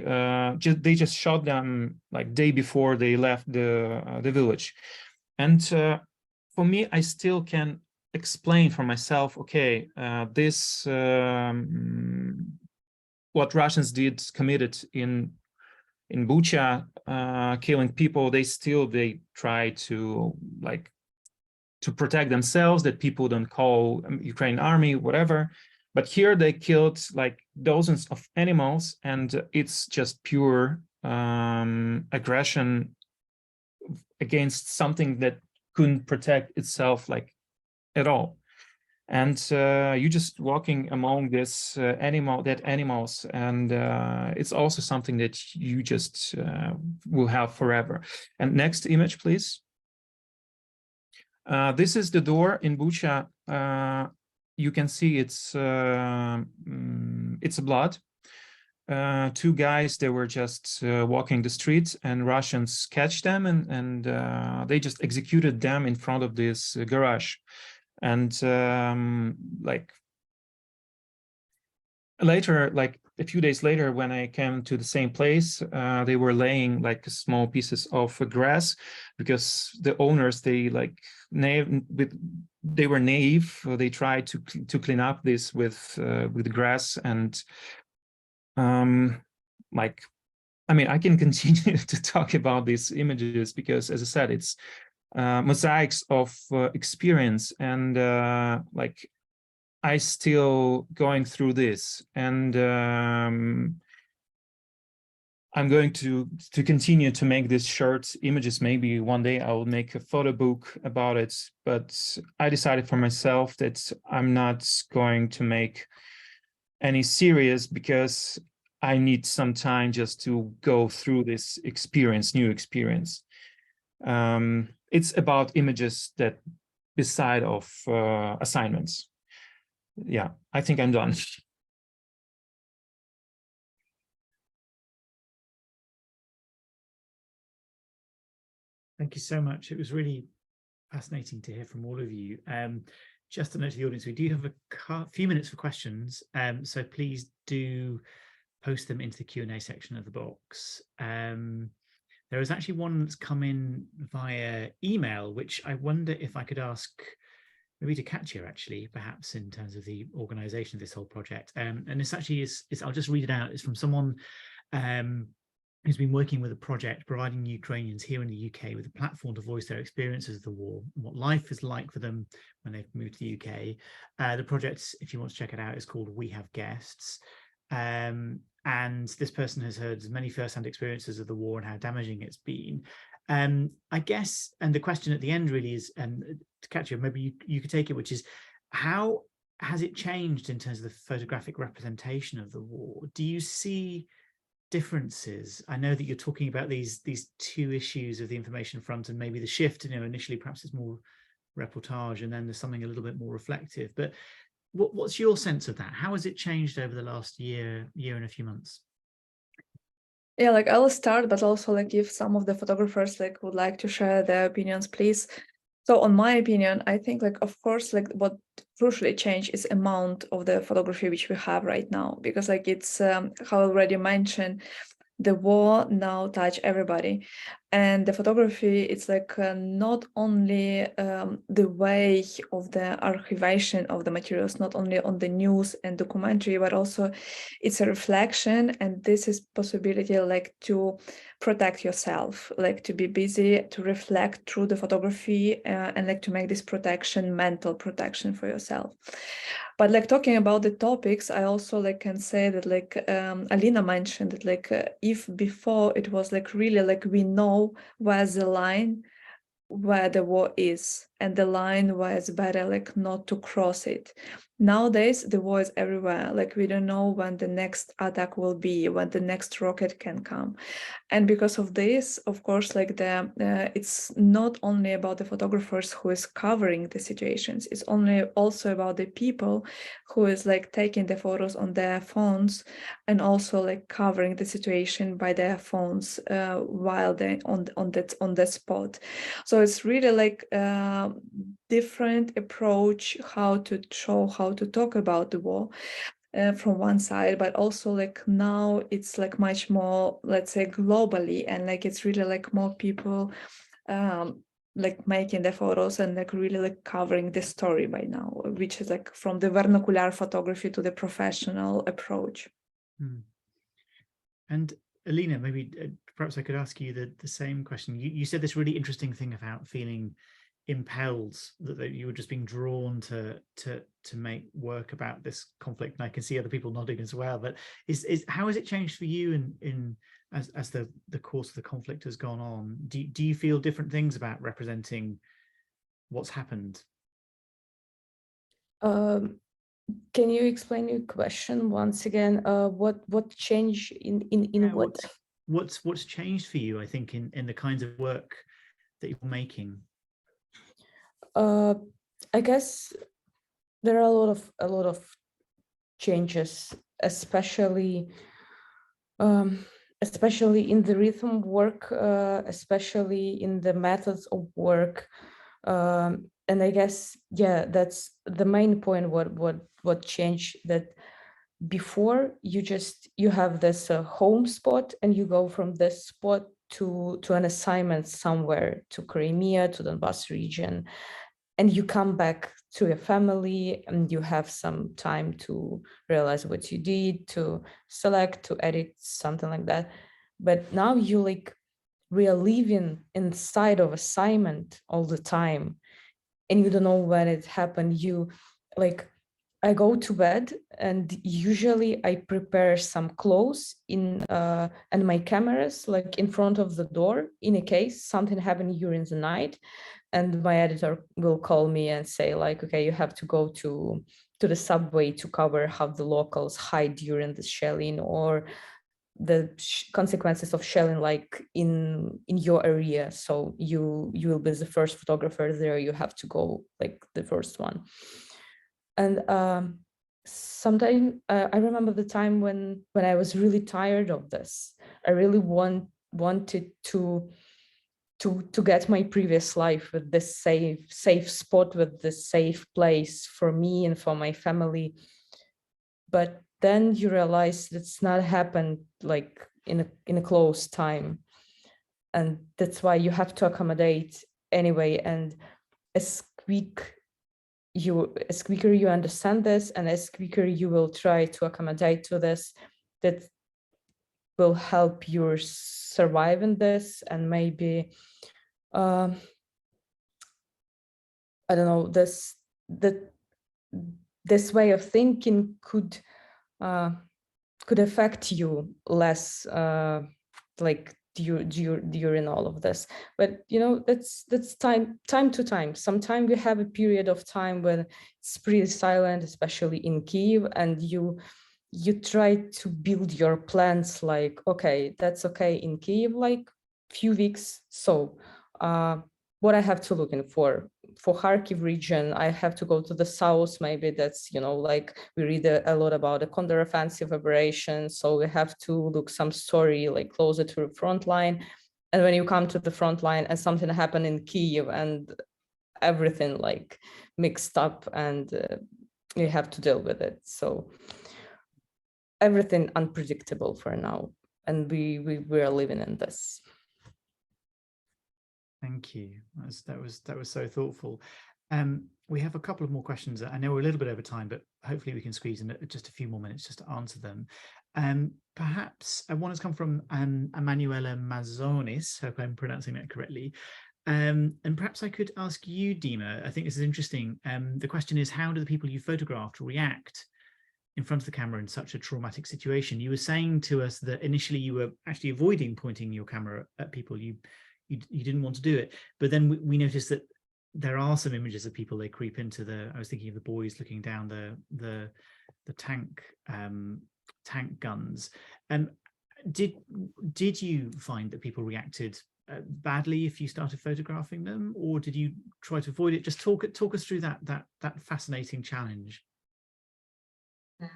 just shot them like day before they left the village. And for me, I still can explain for myself, okay, this what Russians committed in Bucha, killing people, they try to like to protect themselves, that people don't call Ukrainian army, whatever. But here they killed like dozens of animals, and it's just pure aggression against something that couldn't protect itself like at all. And you're just walking among this animals, and it's also something that you just will have forever. And next image, please. This is the door in Bucha. You can see it's blood. Two guys, they were just walking the streets, and Russians catch them, and they just executed them in front of this garage. And like later, like a few days later, when I came to the same place, they were laying like small pieces of grass, because the owners, they like they were naive. They tried to clean up this with grass. And like, I mean, I can continue to talk about these images, because as I said, it's mosaics of experience, and like I still going through this, and I'm going to continue to make these short images. Maybe one day I will make a photo book about it, but I decided for myself that I'm not going to make any series, because I need some time just to go through this experience, new experience. It's about images that beside of assignments. Yeah, I think I'm done. Thank you so much. It was really fascinating to hear from all of you. Just a note to the audience, we do have a few minutes for questions, so please do post them into the Q&A section of the box. There is actually one that's come in via email, which I wonder if I could ask maybe to Kateryna, actually, perhaps in terms of the organization of this whole project. And this actually is I'll just read it out. It's from someone who's been working with a project providing Ukrainians here in the UK with a platform to voice their experiences of the war, and what life is like for them when they've moved to the UK. The project, if you want to check it out, is called We Have Guests. And this person has heard many first-hand experiences of the war and how damaging it's been. I guess, and the question at the end really is, to Kateryna, maybe you could take it, which is, how has it changed in terms of the photographic representation of the war? Do you see differences? I know that you're talking about these two issues of the information front, and maybe the shift, initially perhaps it's more reportage, and then there's something a little bit more reflective. But what's your sense of that? How has it changed over the last year and a few months? Yeah, like I'll start, but also like if some of the photographers like would like to share their opinions, please. So on my opinion, I think like, of course, like what crucially changed is amount of the photography which we have right now, because like it's how I already mentioned, the war now touch everybody, and the photography, it's like not only the way of the archivation of the materials, not only on the news and documentary, but also it's a reflection, and this is possibility like to protect yourself, like to be busy, to reflect through the photography, and like to make this protection, mental protection for yourself. But like talking about the topics, I also like can say that like Alina mentioned that like if before it was like really like we know where's the line where the war is, and the line where it's better like not to cross it. Nowadays the war is everywhere, like we don't know when the next attack will be, when the next rocket can come. And because of this, of course, like it's not only about the photographers who is covering the situations, it's also about the people who is like taking the photos on their phones, and also like covering the situation by their phones while they're on the spot. So it's really like different approach how to show, how to talk about the war. from one side, but also like now it's like much more, let's say, globally, and like it's really like more people like making the photos and like really like covering the story by now, which is like from the vernacular photography to the professional approach. And Alina, maybe perhaps I could ask you the same question. You said this really interesting thing about feeling impelled, that you were just being drawn to make work about this conflict, and I can see other people nodding as well. But how has it changed for you in as the course of the conflict has gone on? Do you feel different things about representing what's happened? Can you explain your question once again? What changed in what? What's changed for you, I think, in the kinds of work that you're making? I guess there are a lot of changes, especially in the rhythm work, especially in the methods of work, and I guess, yeah, that's the main point. What changed, that before you have this home spot, and you go from this spot to an assignment somewhere, to Crimea, to Donbas region, and you come back to your family, and you have some time to realize what you did, to select, to edit, something like that. But now we are living inside of assignment all the time, and you don't know when it happened. I go to bed, and usually I prepare some clothes and my cameras like in front of the door, in a case something happened during the night, and my editor will call me and say like, okay, you have to go to the subway to cover how the locals hide during the shelling, or the consequences of shelling like in your area. So you will be the first photographer there, you have to go like the first one. And sometimes I remember the time when I was really tired of this. I really wanted to get my previous life with this safe spot, with this safe place for me and for my family. But then you realize it's not happened like in a close time, and that's why you have to accommodate anyway. And as quicker you understand this, and as quicker you will try to accommodate to this, that will help you survive in this. And maybe I don't know, this way of thinking could affect you less, like during all of this. But that's time to time. Sometimes we have a period of time when it's pretty silent, especially in Kyiv, and you try to build your plans like, okay, that's okay in Kyiv, like few weeks. So what I have to look in for Kharkiv region, I have to go to the south. Maybe that's, like we read a lot about the counteroffensive operation. So we have to look some story like closer to the front line. And when you come to the front line and something happened in Kyiv and everything like mixed up, and you have to deal with it. So everything unpredictable for now. And we are living in this. Thank you. That was so thoughtful. We have a couple of more questions. I know we're a little bit over time, but hopefully we can squeeze in just a few more minutes just to answer them. Perhaps one has come from Emanuela Mazonis. Hope I'm pronouncing that correctly. And perhaps I could ask you, Dima. I think this is interesting. The question is, how do the people you photographed react in front of the camera in such a traumatic situation? You were saying to us that initially you were actually avoiding pointing your camera at people. You didn't want to do it, but then we noticed that there are some images of people. They creep into I was thinking of the boys looking down the tank guns. Did you find that people reacted badly if you started photographing them, or did you try to avoid it? Just talk us through that fascinating challenge. I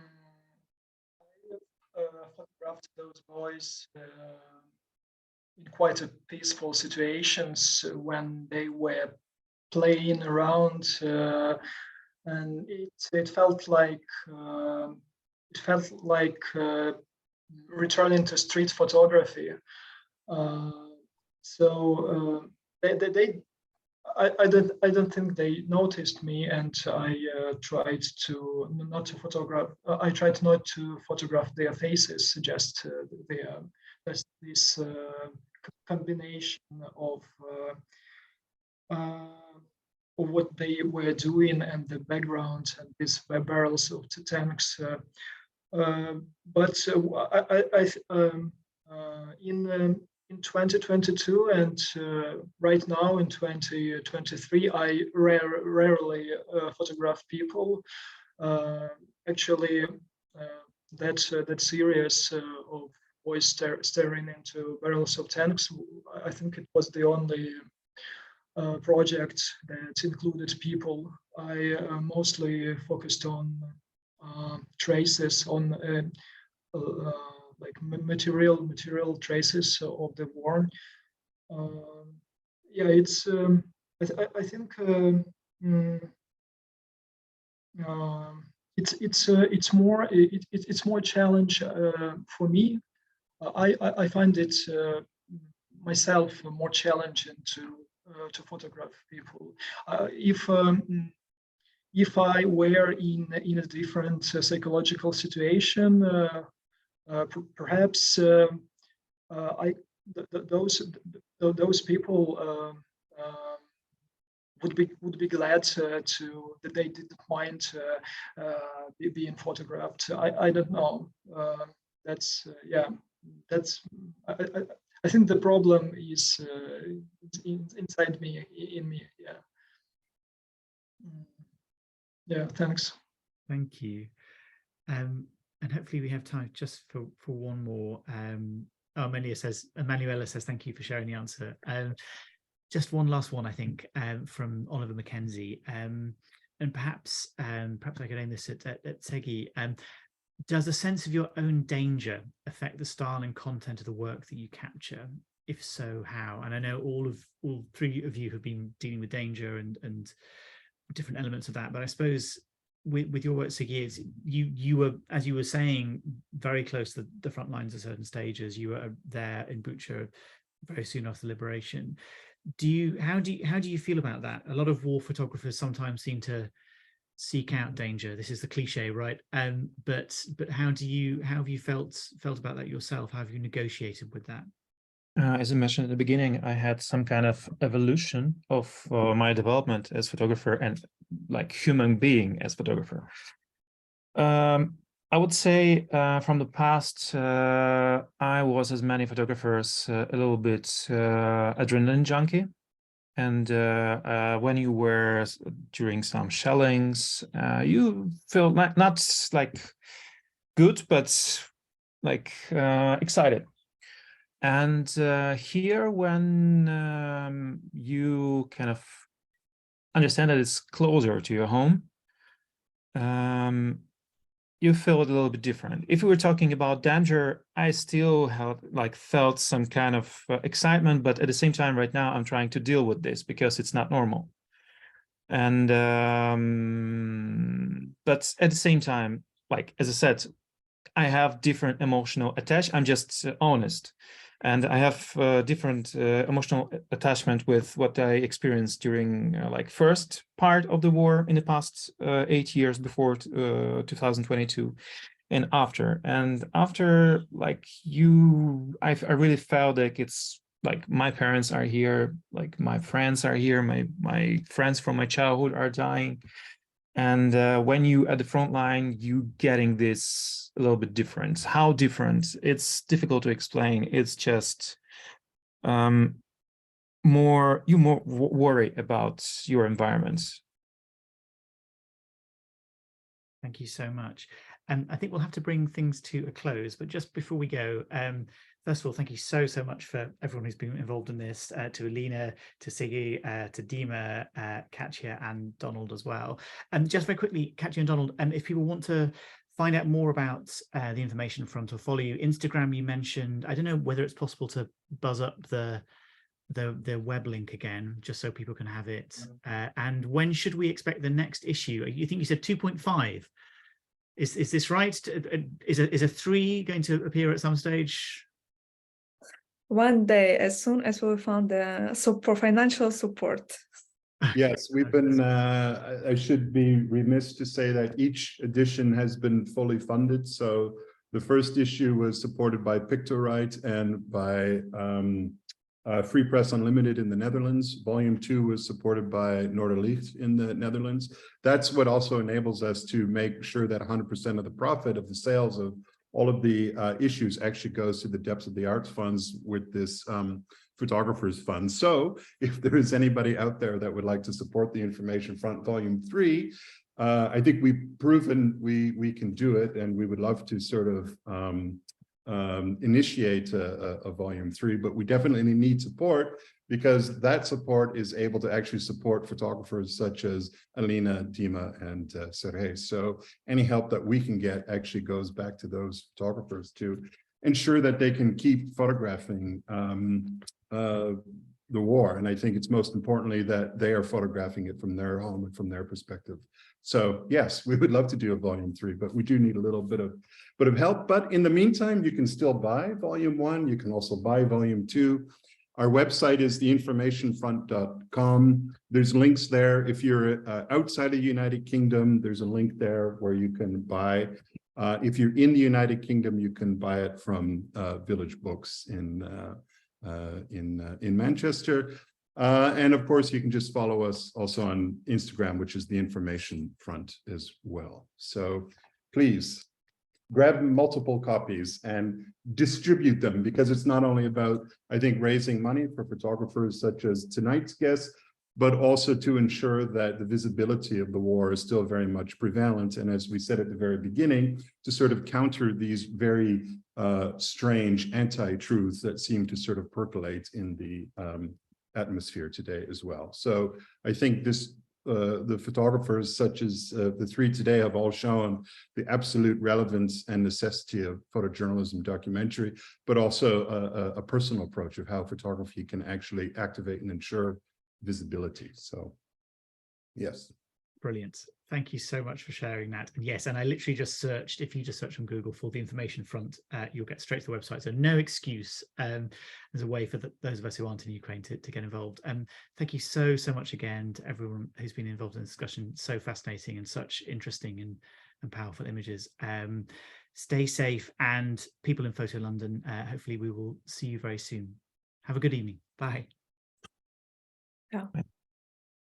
photographed those boys in quite a peaceful situations when they were playing around, and it felt like it felt like returning to street photography. I don't think they noticed me, and I tried to not to photograph. I tried not to photograph their faces, just this combination of what they were doing and the background and these barrels of the tanks. In 2022 and right now in 2023, I rarely photograph people. Actually, that series of boys staring into barrels of tanks, I think it was the only project that included people. I mostly focused on traces, on like material traces of the war. Yeah, it's I think it's more challenge for me. I find it myself more challenging to photograph people. If I were in a different psychological situation, perhaps those people would be glad that they didn't mind being photographed. I don't know. That's yeah. That's I think the problem is inside me, in me. Yeah. Yeah. Thanks. Thank you. And hopefully we have time just for one more. Manuela says, thank you for sharing the answer. Just one last one, I think, from Oliver Mackenzie. And perhaps I could aim this at Segi. Does a sense of your own danger affect the style and content of the work that you capture? If so, how? And I know all three of you have been dealing with danger and different elements of that, but I suppose with your work, Sigi, you were, as you were saying, very close to the front lines at certain stages. You were there in Bucha very soon after liberation. How do you feel about that? A lot of war photographers sometimes seem to seek out danger. This is the cliche, right? But how have you felt about that yourself? How have you negotiated with that? As I mentioned at the beginning, I had some kind of evolution of my development as photographer and like human being as photographer. I would say from the past, I was, as many photographers, a little bit adrenaline junkie. And when you were during some shellings, you feel not like good, but like excited. And here, when you kind of understand that it's closer to your home, you feel a little bit different. If we were talking about danger, I still felt some kind of excitement, but at the same time, right now, I'm trying to deal with this because it's not normal. And but at the same time, like as I said, I have different emotional attachment. I'm just honest. And I have different emotional attachment with what I experienced during like first part of the war in the past 8 years before 2022 and after. And after, like I really felt like it's like my parents are here, like my friends are here, my friends from my childhood are dying. And when you at the front line, you getting this a little bit different. How different? It's difficult to explain. It's just you more worry about your environment. Thank you so much. I think we'll have to bring things to a close, but just before we go, first of all, thank you so much for everyone who's been involved in this, to Alina, to Sigi, to Dima, Katya, and Donald as well. And just very quickly, Katya and Donald, if people want to find out more about the information from, to follow you, Instagram you mentioned, I don't know whether it's possible to buzz up the web link again, just so people can have it. And when should we expect the next issue? You think you said 2.5? Is this right? Is a 3 going to appear at some stage? One day, as soon as we found the financial support. Yes, we've been, I should be remiss to say that each edition has been fully funded. So the first issue was supported by Pictorite and by Free Press Unlimited in the Netherlands. Volume 2 was supported by Noorderlicht in the Netherlands. That's what also enables us to make sure that 100% of the profit of the sales of all of the issues actually goes to the Depths of the Arts funds with this Photographers Fund. So if there is anybody out there that would like to support the Information Front Volume 3, I think we've proven we can do it, and we would love to sort of initiate a Volume 3, but we definitely need support, because that support is able to actually support photographers such as Alina, Dima, and Sergei. So any help that we can get actually goes back to those photographers to ensure that they can keep photographing the war. And I think it's most importantly that they are photographing it from their home and from their perspective. So yes, we would love to do a Volume 3, but we do need a little bit of help. But in the meantime, you can still buy Volume 1. You can also buy Volume 2. Our website is theinformationfront.com. There's links there. If you're outside of the United Kingdom, there's a link there where you can buy. If you're in the United Kingdom, you can buy it from Village Books in Manchester. And of course, you can just follow us also on Instagram, which is the Information Front as well. So please grab multiple copies and distribute them, because it's not only about, I think, raising money for photographers such as tonight's guest, but also to ensure that the visibility of the war is still very much prevalent. And as we said at the very beginning, to sort of counter these very strange anti-truths that seem to sort of percolate in the atmosphere today as well. So I think this the photographers such as the 3 today have all shown the absolute relevance and necessity of photojournalism documentary, but also a personal approach of how photography can actually activate and ensure visibility. So yes. Brilliant. Thank you so much for sharing that. And yes, and I literally just searched, if you just search on Google for the Information Front, you'll get straight to the website. So no excuse. There's a way for those of us who aren't in Ukraine to get involved. Thank you so much again to everyone who's been involved in the discussion. So fascinating and such interesting and powerful images. Stay safe, and people in Photo London, hopefully we will see you very soon. Have a good evening. Bye. Yeah.